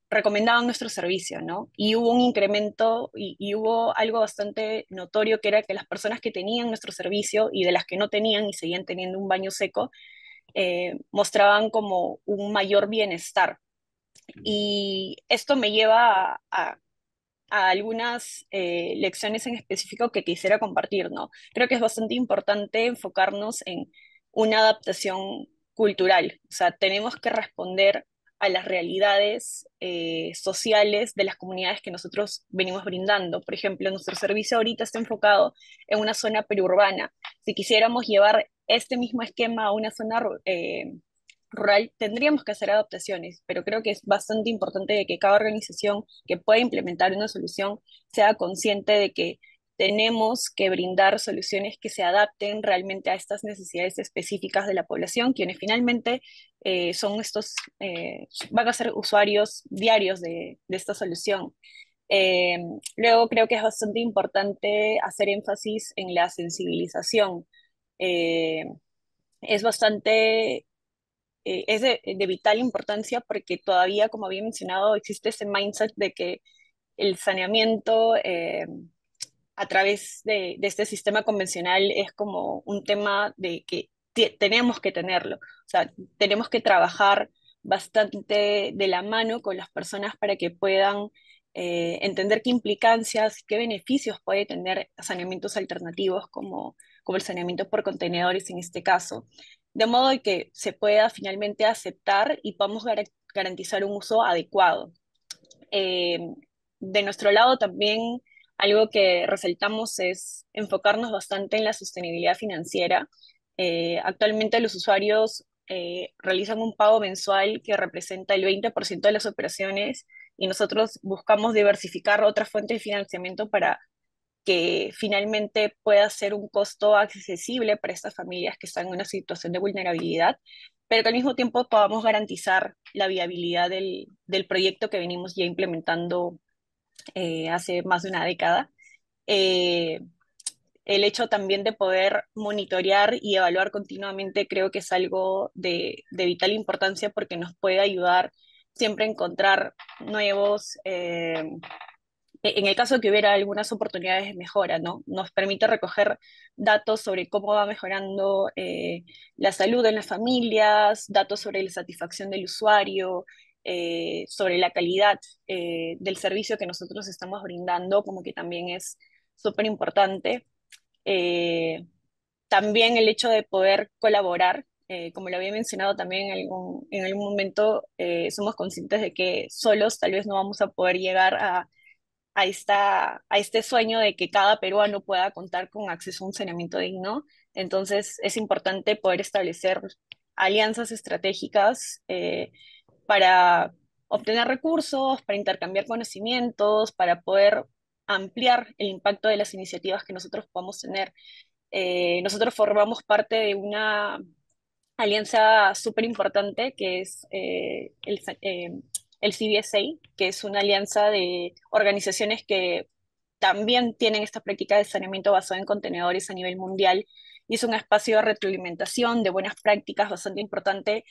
recomendaban nuestro servicio, ¿no? Y hubo un incremento y hubo algo bastante notorio, que era que las personas que tenían nuestro servicio y de las que no tenían y seguían teniendo un baño seco, mostraban como un mayor bienestar. Y esto me lleva a a algunas lecciones en específico que quisiera compartir, ¿no? Creo que es bastante importante enfocarnos en una adaptación cultural, o sea, tenemos que responder a las realidades sociales de las comunidades que nosotros venimos brindando. Por ejemplo, nuestro servicio ahorita está enfocado en una zona periurbana. Si quisiéramos llevar este mismo esquema a una zona rural, tendríamos que hacer adaptaciones, pero creo que es bastante importante de que cada organización que pueda implementar una solución sea consciente de que tenemos que brindar soluciones que se adapten realmente a estas necesidades específicas de la población, quienes finalmente son estos, van a ser usuarios diarios de esta solución. Eh, Luego creo que es bastante importante hacer énfasis en la sensibilización. Eh, es bastante es de vital importancia porque todavía, como había mencionado, existe ese mindset de que el saneamiento a través de este sistema convencional es como un tema de que tenemos que tenerlo. O sea, tenemos que trabajar bastante de la mano con las personas para que puedan entender qué implicancias, qué beneficios puede tener saneamientos alternativos como el saneamiento por contenedores en este caso, de modo de que se pueda finalmente aceptar y podamos garantizar un uso adecuado. Eh, de nuestro lado también algo que resaltamos es enfocarnos bastante en la sostenibilidad financiera. Actualmente los usuarios realizan un pago mensual que representa el 20% de las operaciones y nosotros buscamos diversificar otras fuentes de financiamiento para que finalmente pueda ser un costo accesible para estas familias que están en una situación de vulnerabilidad, pero que al mismo tiempo podamos garantizar la viabilidad del proyecto que venimos ya implementando hace más de una década. Eh, el hecho también de poder monitorear y evaluar continuamente creo que es algo de vital importancia porque nos puede ayudar siempre a encontrar nuevos en el caso de que hubiera algunas oportunidades de mejora, ¿no? Nos permite recoger datos sobre cómo va mejorando la salud en las familias, datos sobre la satisfacción del usuario, sobre la calidad del servicio que nosotros estamos brindando, como que también es súper importante. Eh, También el hecho de poder colaborar, como lo había mencionado también en algún momento, somos conscientes de que solos tal vez no vamos a poder llegar a este sueño de que cada peruano pueda contar con acceso a un saneamiento digno. Entonces es importante poder establecer alianzas estratégicas para obtener recursos, para intercambiar conocimientos, para poder ampliar el impacto de las iniciativas que nosotros podamos tener. Nosotros formamos parte de una alianza súper importante que es el CBSA, que es una alianza de organizaciones que también tienen esta práctica de saneamiento basado en contenedores a nivel mundial y es un espacio de retroalimentación, de buenas prácticas bastante importante,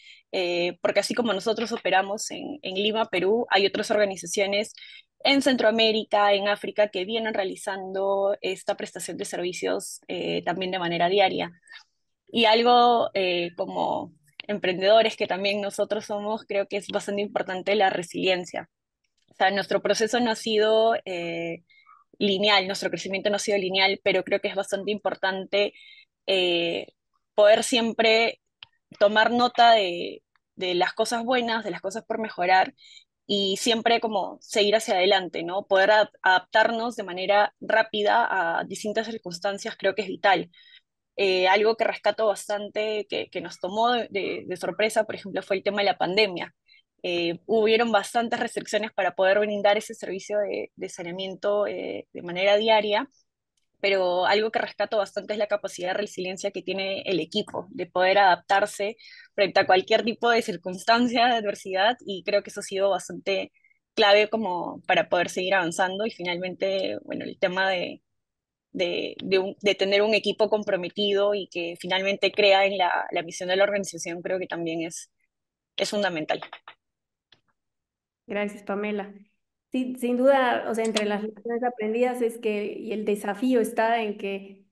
porque así como nosotros operamos en Lima, Perú, hay otras organizaciones en Centroamérica, en África, que vienen realizando esta prestación de servicios también de manera diaria. Y algo como emprendedores que también nosotros somos, creo que es bastante importante la resiliencia. O sea, nuestro proceso no ha sido lineal, nuestro crecimiento no ha sido lineal, pero creo que es bastante importante eh, poder siempre tomar nota de las cosas buenas, de las cosas por mejorar y siempre como seguir hacia adelante, ¿no? Poder adaptarnos de manera rápida a distintas circunstancias creo que es vital. Algo que rescato bastante, que nos tomó de sorpresa, por ejemplo, fue el tema de la pandemia. Hubieron bastantes restricciones para poder brindar ese servicio de saneamiento de manera diaria, pero algo que rescato bastante es la capacidad de resiliencia que tiene el equipo, de poder adaptarse frente a cualquier tipo de circunstancia, de adversidad, y creo que eso ha sido bastante clave como para poder seguir avanzando y finalmente, bueno, el tema de tener un equipo comprometido y que finalmente crea en la misión de la organización, creo que también es fundamental. Gracias, Pamela. Sí, sin duda, o sea, entre las lecciones aprendidas es que y el desafío está en que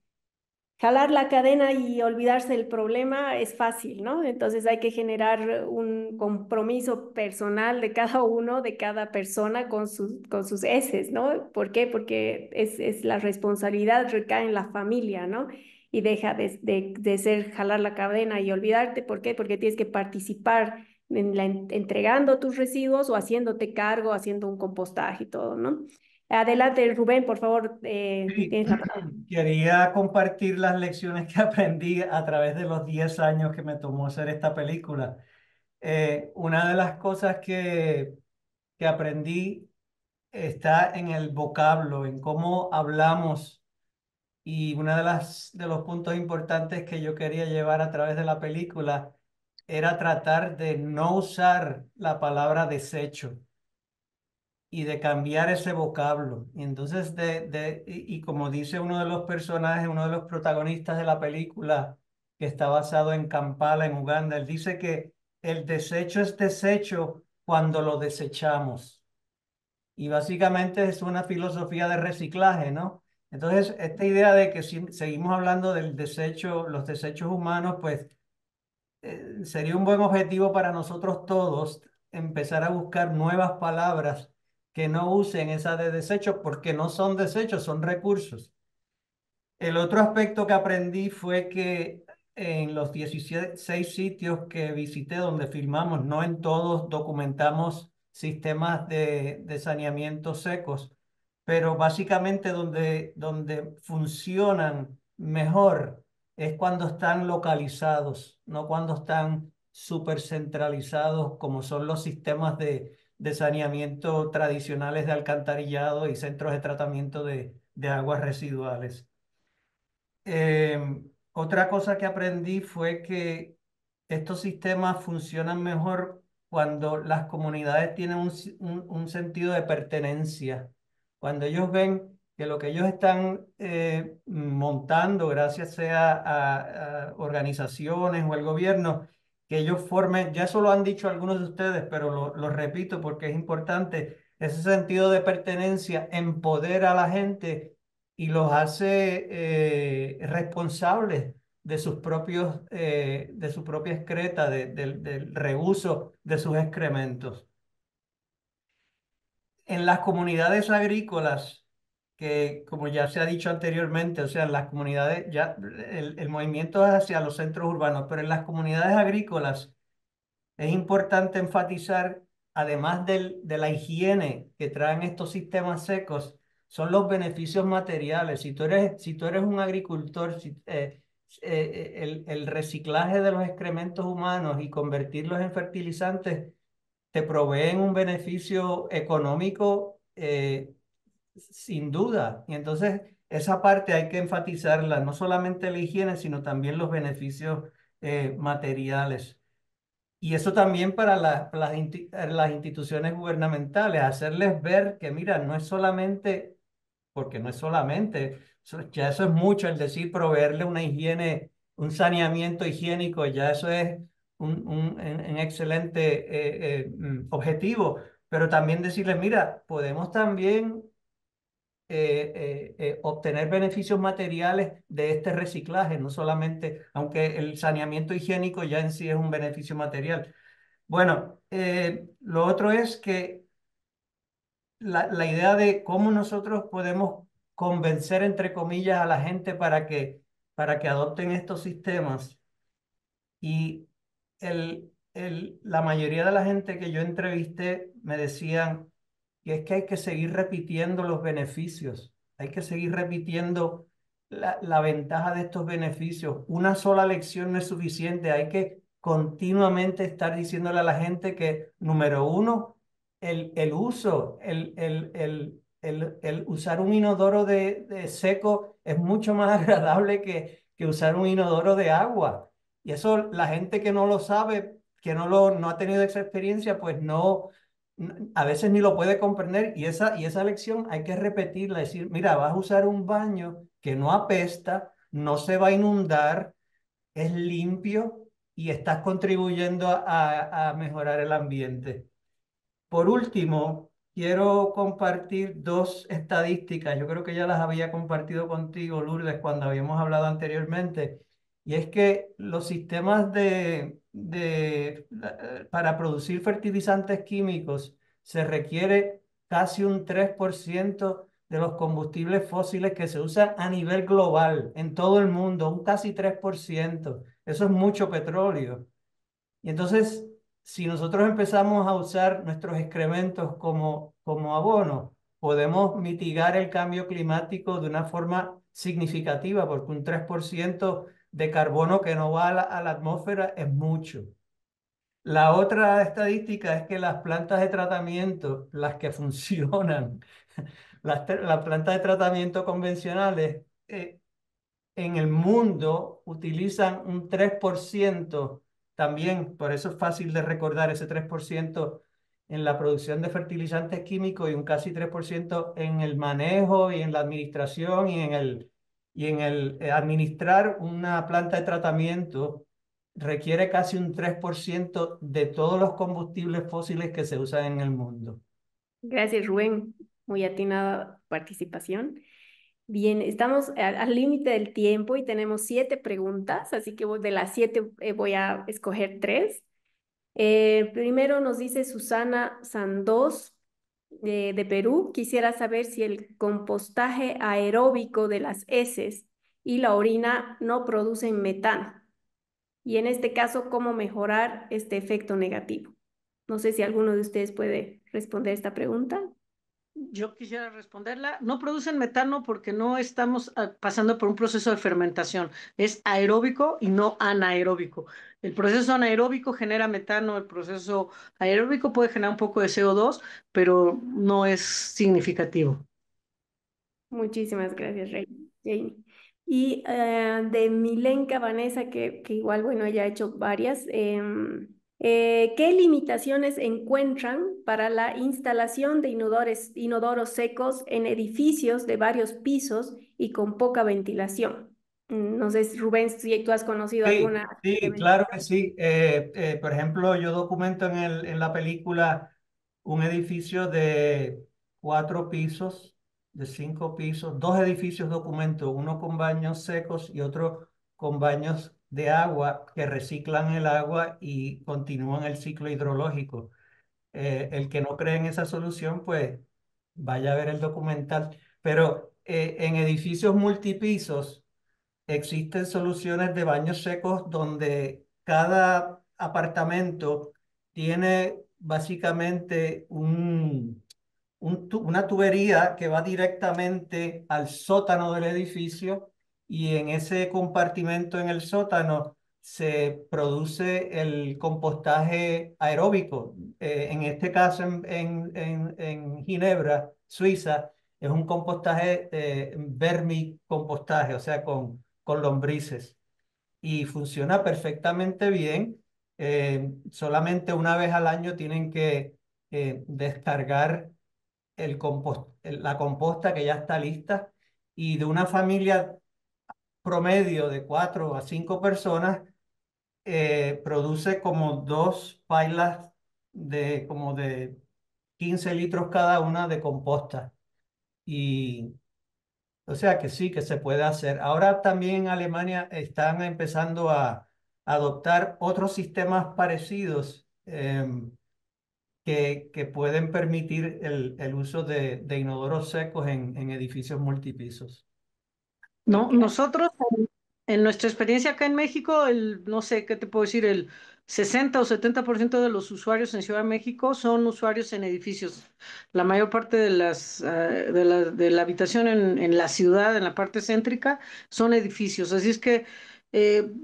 jalar la cadena y olvidarse del problema es fácil, ¿no? Entonces hay que generar un compromiso personal de cada uno, de cada persona con sus heces, ¿no? ¿Por qué? Porque es la responsabilidad recae en la familia, ¿no? Y deja de ser jalar la cadena y olvidarte. ¿Por qué? Porque tienes que participar entregando tus residuos o haciéndote cargo, haciendo un compostaje y todo, ¿no? Adelante, Rubén, por favor, Sí, tienes la palabra. quería compartir las lecciones que aprendí a través de los 10 años que me tomó hacer esta película. Una de las cosas que aprendí está en el vocablo, en cómo hablamos. Y una de los puntos importantes que yo quería llevar a través de la película era tratar de no usar la palabra desecho y de cambiar ese vocablo. Y entonces, y como dice uno de los personajes, uno de los protagonistas de la película, que está basado en Kampala, en Uganda, él dice que el desecho es desecho cuando lo desechamos. Y básicamente es una filosofía de reciclaje, ¿no? Entonces, esta idea de que si seguimos hablando del desecho, los desechos humanos, pues sería un buen objetivo para nosotros todos empezar a buscar nuevas palabras que no usen esa de desecho, porque no son desechos, son recursos. El otro aspecto que aprendí fue que en los 16 sitios que visité donde filmamos, no en todos documentamos sistemas de saneamiento secos, pero básicamente donde funcionan mejor es cuando están localizados, no cuando están súper centralizados como son los sistemas de saneamiento tradicionales de alcantarillado y centros de tratamiento de aguas residuales. Otra cosa que aprendí fue que estos sistemas funcionan mejor cuando las comunidades tienen un sentido de pertenencia. Cuando ellos ven que lo que ellos están montando, gracias sea a organizaciones o el gobierno, que ellos formen, ya eso lo han dicho algunos de ustedes, pero lo repito porque es importante, ese sentido de pertenencia empodera a la gente y los hace responsables de sus propios, de su propia excreta, del reuso de sus excrementos. En las comunidades agrícolas, que como ya se ha dicho anteriormente, o sea, en las comunidades, ya el movimiento es hacia los centros urbanos, pero en las comunidades agrícolas es importante enfatizar, además de la higiene que traen estos sistemas secos, son los beneficios materiales. Si tú eres un agricultor, el reciclaje de los excrementos humanos y convertirlos en fertilizantes te proveen un beneficio económico sin duda. Y entonces esa parte hay que enfatizarla, no solamente la higiene, sino también los beneficios materiales. Y eso también para las instituciones gubernamentales, hacerles ver que, mira, no es solamente, porque no es solamente, ya eso es mucho, el decir proveerle una higiene, un saneamiento higiénico, ya eso es un excelente objetivo, pero también decirles, mira, podemos también obtener beneficios materiales de este reciclaje, no solamente, aunque el saneamiento higiénico ya en sí es un beneficio material. Bueno, lo otro es que la idea de cómo nosotros podemos convencer, entre comillas, a la gente para que adopten estos sistemas. Y la mayoría de la gente que yo entrevisté me decían que es que hay que seguir repitiendo los beneficios, hay que seguir repitiendo la ventaja de estos beneficios. Una sola lección no es suficiente, hay que continuamente estar diciéndole a la gente que, número uno, el uso, el usar un inodoro de seco es mucho más agradable que usar un inodoro de agua. Y eso la gente que no lo sabe, que no ha tenido esa experiencia, pues a veces ni lo puede comprender. Y esa lección hay que repetirla, decir, mira, vas a usar un baño que no apesta, no se va a inundar, es limpio y estás contribuyendo a mejorar el ambiente. Por último, quiero compartir dos estadísticas. Yo creo que ya las había compartido contigo, Lourdes, cuando habíamos hablado anteriormente. Y es que los sistemas para producir fertilizantes químicos se requiere casi un 3% de los combustibles fósiles que se usan a nivel global, en todo el mundo, un casi 3%. Eso es mucho petróleo. Y entonces, si nosotros empezamos a usar nuestros excrementos como abono, podemos mitigar el cambio climático de una forma significativa, porque un 3% de carbono que no va a la atmósfera es mucho. La otra estadística es que las plantas de tratamiento, las que funcionan, las plantas de tratamiento convencionales, en el mundo utilizan un 3% también, por eso es fácil de recordar ese 3% en la producción de fertilizantes químicos y un casi 3% en el manejo y en la administración y en el administrar una planta de tratamiento requiere casi un 3% de todos los combustibles fósiles que se usan en el mundo. Gracias, Rubén. Muy atinada participación. Bien, estamos al límite del tiempo y tenemos 7 preguntas, así que de las 7 voy a escoger 3. Primero nos dice Susana Sandoz de Perú. Quisiera saber si el compostaje aeróbico de las heces y la orina no producen metano. Y en este caso, ¿cómo mejorar este efecto negativo? No sé si alguno de ustedes puede responder esta pregunta. Yo quisiera responderla. No producen metano porque no estamos pasando por un proceso de fermentación. Es aeróbico y no anaeróbico. El proceso anaeróbico genera metano, el proceso aeróbico puede generar un poco de CO2, pero no es significativo. Muchísimas gracias, Jamie. Y de Milenka Vanessa, que igual, bueno, ella ha hecho varias. ¿Qué limitaciones encuentran para la instalación de inodoros secos en edificios de varios pisos y con poca ventilación? No sé, Rubén, si tú has conocido Sí, alguna. sí, claro que sí. Por ejemplo, yo documento en la película un edificio de 4 pisos, de 5 pisos, dos edificios documento, uno con baños secos y otro con baños de agua que reciclan el agua y continúan el ciclo hidrológico. El que no cree en esa solución, pues vaya a ver el documental. Pero en edificios multipisos, existen soluciones de baños secos donde cada apartamento tiene básicamente una tubería que va directamente al sótano del edificio y en ese compartimento en el sótano se produce el compostaje aeróbico. En este caso en Ginebra, Suiza, es un compostaje vermicompostaje, o sea, con lombrices. Y funciona perfectamente bien. Solamente una vez al año tienen que descargar la composta que ya está lista. Y de una familia promedio de 4 a 5 personas, produce como 2 pailas como de 15 litros cada una de composta. Y o sea que sí, que se puede hacer. Ahora también en Alemania están empezando a adoptar otros sistemas parecidos, que pueden permitir el uso de inodoros secos en edificios multipisos. No, nosotros en nuestra experiencia acá en México, no sé qué te puedo decir, el 60 o 70% de los usuarios en Ciudad de México son usuarios en edificios. La mayor parte de la habitación en la ciudad, en la parte céntrica, son edificios. Así es que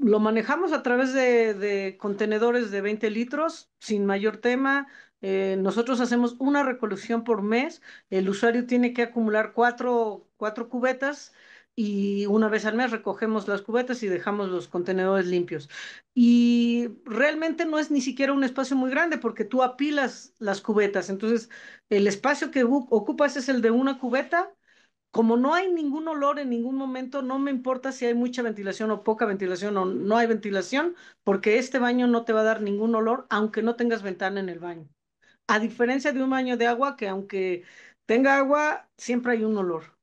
lo manejamos a través de contenedores de 20 litros sin mayor tema. Nosotros hacemos una recolección por mes. El usuario tiene que acumular cuatro cubetas y una vez al mes recogemos las cubetas y dejamos los contenedores limpios. Y realmente no es ni siquiera un espacio muy grande porque tú apilas las cubetas. Entonces, el espacio que ocupas es el de una cubeta. Como no hay ningún olor en ningún momento, no me importa si hay mucha ventilación o poca ventilación o no hay ventilación, porque este baño no te va a dar ningún olor, aunque no tengas ventana en el baño. A diferencia de un baño de agua que aunque tenga agua, siempre hay un olor.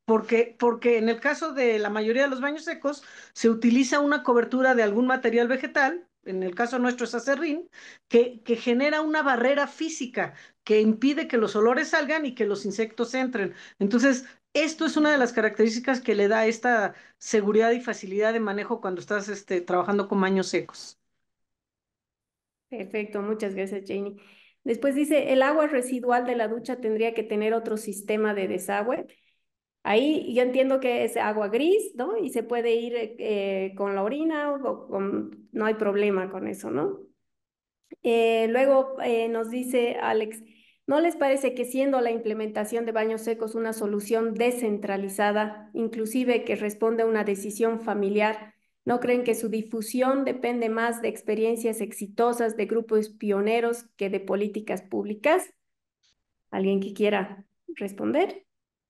Porque en el caso de la mayoría de los baños secos se utiliza una cobertura de algún material vegetal, en el caso nuestro es acerrín, que genera una barrera física que impide que los olores salgan y que los insectos entren. Entonces, esto es una de las características que le da esta seguridad y facilidad de manejo cuando estás trabajando con baños secos. Perfecto, muchas gracias, Janie. Después dice, el agua residual de la ducha tendría que tener otro sistema de desagüe. Ahí yo entiendo que es agua gris, ¿no? Y se puede ir con la orina no hay problema con eso, ¿no? Luego nos dice Alex, ¿no les parece que siendo la implementación de baños secos una solución descentralizada, inclusive que responde a una decisión familiar, no creen que su difusión depende más de experiencias exitosas de grupos pioneros que de políticas públicas? ¿Alguien que quiera responder?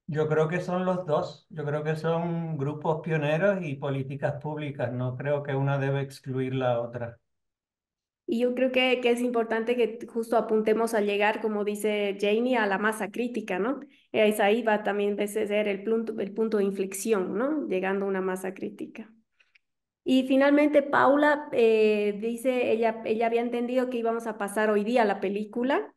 Yo creo que son los dos. Yo creo que son grupos pioneros y políticas públicas. No creo que una debe excluir la otra. Y yo creo que es importante que justo apuntemos a llegar, como dice Janie, a la masa crítica, ¿no? Es ahí va también a ser el punto de inflexión, ¿no? Llegando a una masa crítica. Y finalmente Paula dice, ella había entendido que íbamos a pasar hoy día la película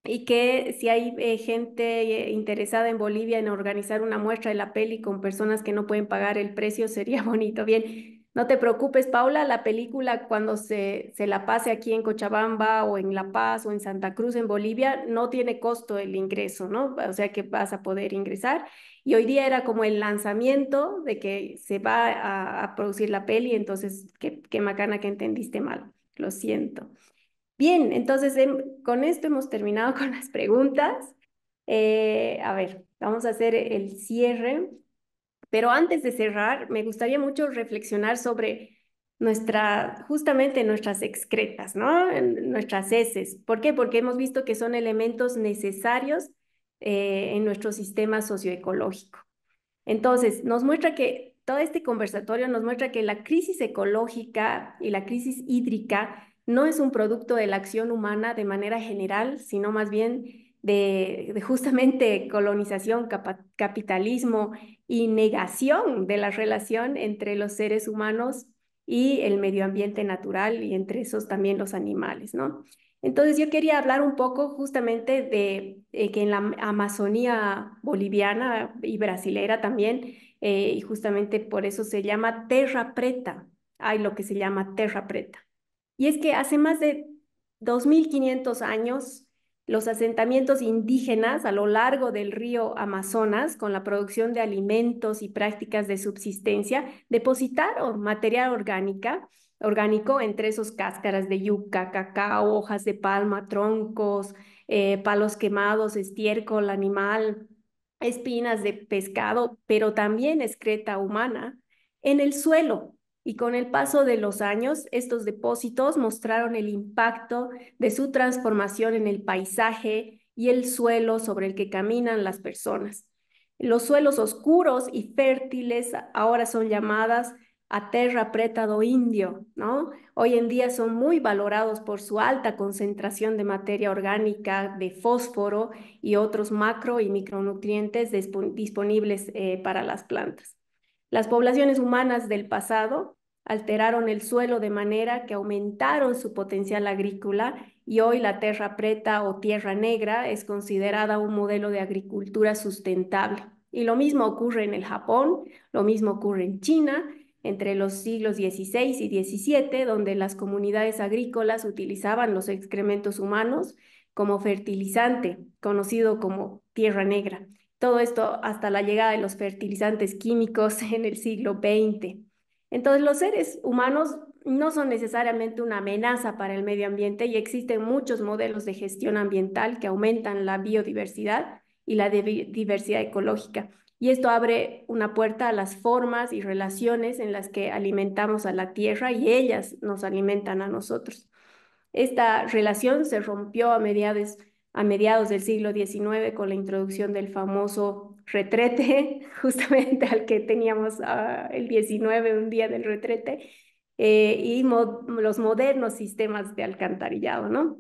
y que si hay gente interesada en Bolivia en organizar una muestra de la peli con personas que no pueden pagar el precio, sería bonito. Bien, no te preocupes, Paula, la película cuando se la pase aquí en Cochabamba o en La Paz o en Santa Cruz, en Bolivia, no tiene costo el ingreso, ¿no? O sea que vas a poder ingresar. Y hoy día era como el lanzamiento de que se va a producir la peli, entonces qué macana que entendiste mal, lo siento. Bien, entonces con esto hemos terminado con las preguntas. A ver, vamos a hacer el cierre, pero antes de cerrar, me gustaría mucho reflexionar sobre justamente nuestras excretas, ¿no? Nuestras heces. ¿Por qué? Porque hemos visto que son elementos necesarios en nuestro sistema socioecológico. Entonces, nos muestra que todo este conversatorio nos muestra que la crisis ecológica y la crisis hídrica no es un producto de la acción humana de manera general, sino más bien de justamente colonización, capitalismo y negación de la relación entre los seres humanos y el medio ambiente natural y entre esos también los animales, ¿no? Entonces yo quería hablar un poco justamente de que en la Amazonía boliviana y brasilera también, y justamente por eso se llama terra preta, hay lo que se llama terra preta. Y es que hace más de 2500 años, los asentamientos indígenas a lo largo del río Amazonas, con la producción de alimentos y prácticas de subsistencia, depositaron material orgánico entre esos cáscaras de yuca, cacao, hojas de palma, troncos, palos quemados, estiércol animal, espinas de pescado, pero también excreta humana en el suelo. Y con el paso de los años, estos depósitos mostraron el impacto de su transformación en el paisaje y el suelo sobre el que caminan las personas. Los suelos oscuros y fértiles ahora son llamadas a terra preta do indio, ¿no? Hoy en día son muy valorados por su alta concentración de materia orgánica, de fósforo y otros macro y micronutrientes disponibles para las plantas. Las poblaciones humanas del pasado alteraron el suelo de manera que aumentaron su potencial agrícola y hoy la terra preta o tierra negra es considerada un modelo de agricultura sustentable. Y lo mismo ocurre en el Japón, lo mismo ocurre en China, entre los siglos XVI y XVII, donde las comunidades agrícolas utilizaban los excrementos humanos como fertilizante, conocido como tierra negra. Todo esto hasta la llegada de los fertilizantes químicos en el siglo XX. Entonces, los seres humanos no son necesariamente una amenaza para el medio ambiente y existen muchos modelos de gestión ambiental que aumentan la biodiversidad y la diversidad ecológica. Y esto abre una puerta a las formas y relaciones en las que alimentamos a la tierra y ellas nos alimentan a nosotros. Esta relación se rompió a mediados del siglo XIX con la introducción del famoso retrete, justamente al que teníamos el 19, un día del retrete, y los modernos sistemas de alcantarillado, ¿no?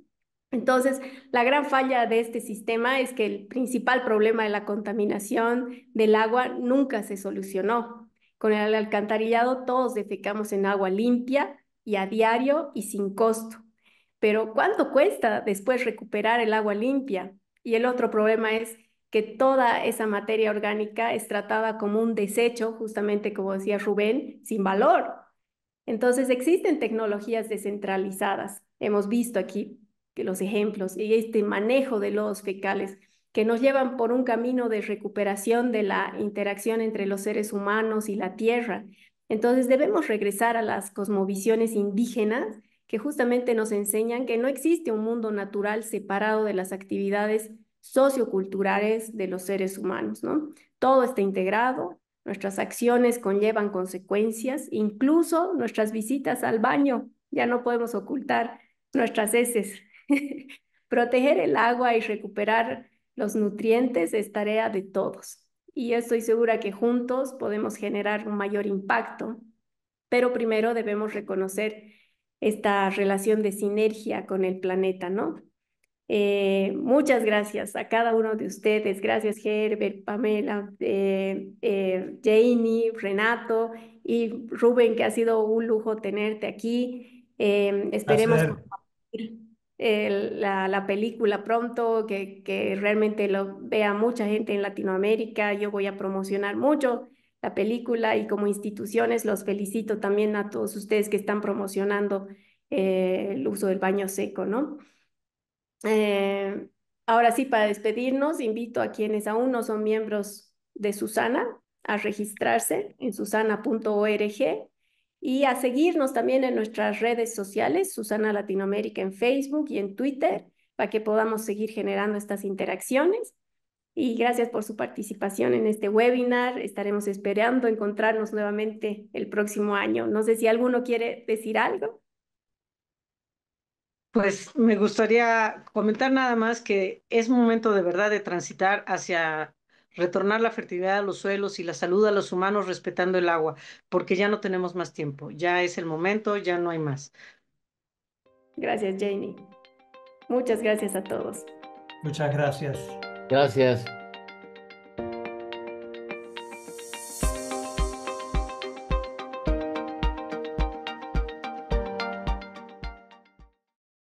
Entonces, la gran falla de este sistema es que el principal problema de la contaminación del agua nunca se solucionó. Con el alcantarillado todos defecamos en agua limpia y a diario y sin costo. Pero ¿cuánto cuesta después recuperar el agua limpia? Y el otro problema es que toda esa materia orgánica es tratada como un desecho, justamente como decía Rubén, sin valor. Entonces existen tecnologías descentralizadas. Hemos visto aquí que los ejemplos y este manejo de lodos fecales que nos llevan por un camino de recuperación de la interacción entre los seres humanos y la tierra. Entonces debemos regresar a las cosmovisiones indígenas que justamente nos enseñan que no existe un mundo natural separado de las actividades socioculturales de los seres humanos, ¿no? Todo está integrado, nuestras acciones conllevan consecuencias, incluso nuestras visitas al baño, ya no podemos ocultar nuestras heces. Proteger el agua y recuperar los nutrientes es tarea de todos. Y estoy segura que juntos podemos generar un mayor impacto, pero primero debemos reconocer esta relación de sinergia con el planeta, ¿no? Muchas gracias a cada uno de ustedes. Gracias, Herbert, Pamela, Janie, Renato y Rubén, que ha sido un lujo tenerte aquí. Esperemos compartir la película pronto, que realmente lo vea mucha gente en Latinoamérica. Yo voy a promocionar mucho la película y como instituciones los felicito también a todos ustedes que están promocionando el uso del baño seco, ¿no? Ahora sí, para despedirnos, invito a quienes aún no son miembros de Susana a registrarse en susana.org y a seguirnos también en nuestras redes sociales, Susana Latinoamérica en Facebook y en Twitter, para que podamos seguir generando estas interacciones. Y gracias por su participación en este webinar. Estaremos esperando encontrarnos nuevamente el próximo año. No sé si alguno quiere decir algo. Pues me gustaría comentar nada más que es momento de verdad de transitar hacia retornar la fertilidad a los suelos y la salud a los humanos respetando el agua, porque ya no tenemos más tiempo, ya es el momento, ya no hay más. Gracias, Janie. Muchas gracias a todos. Muchas gracias. Gracias.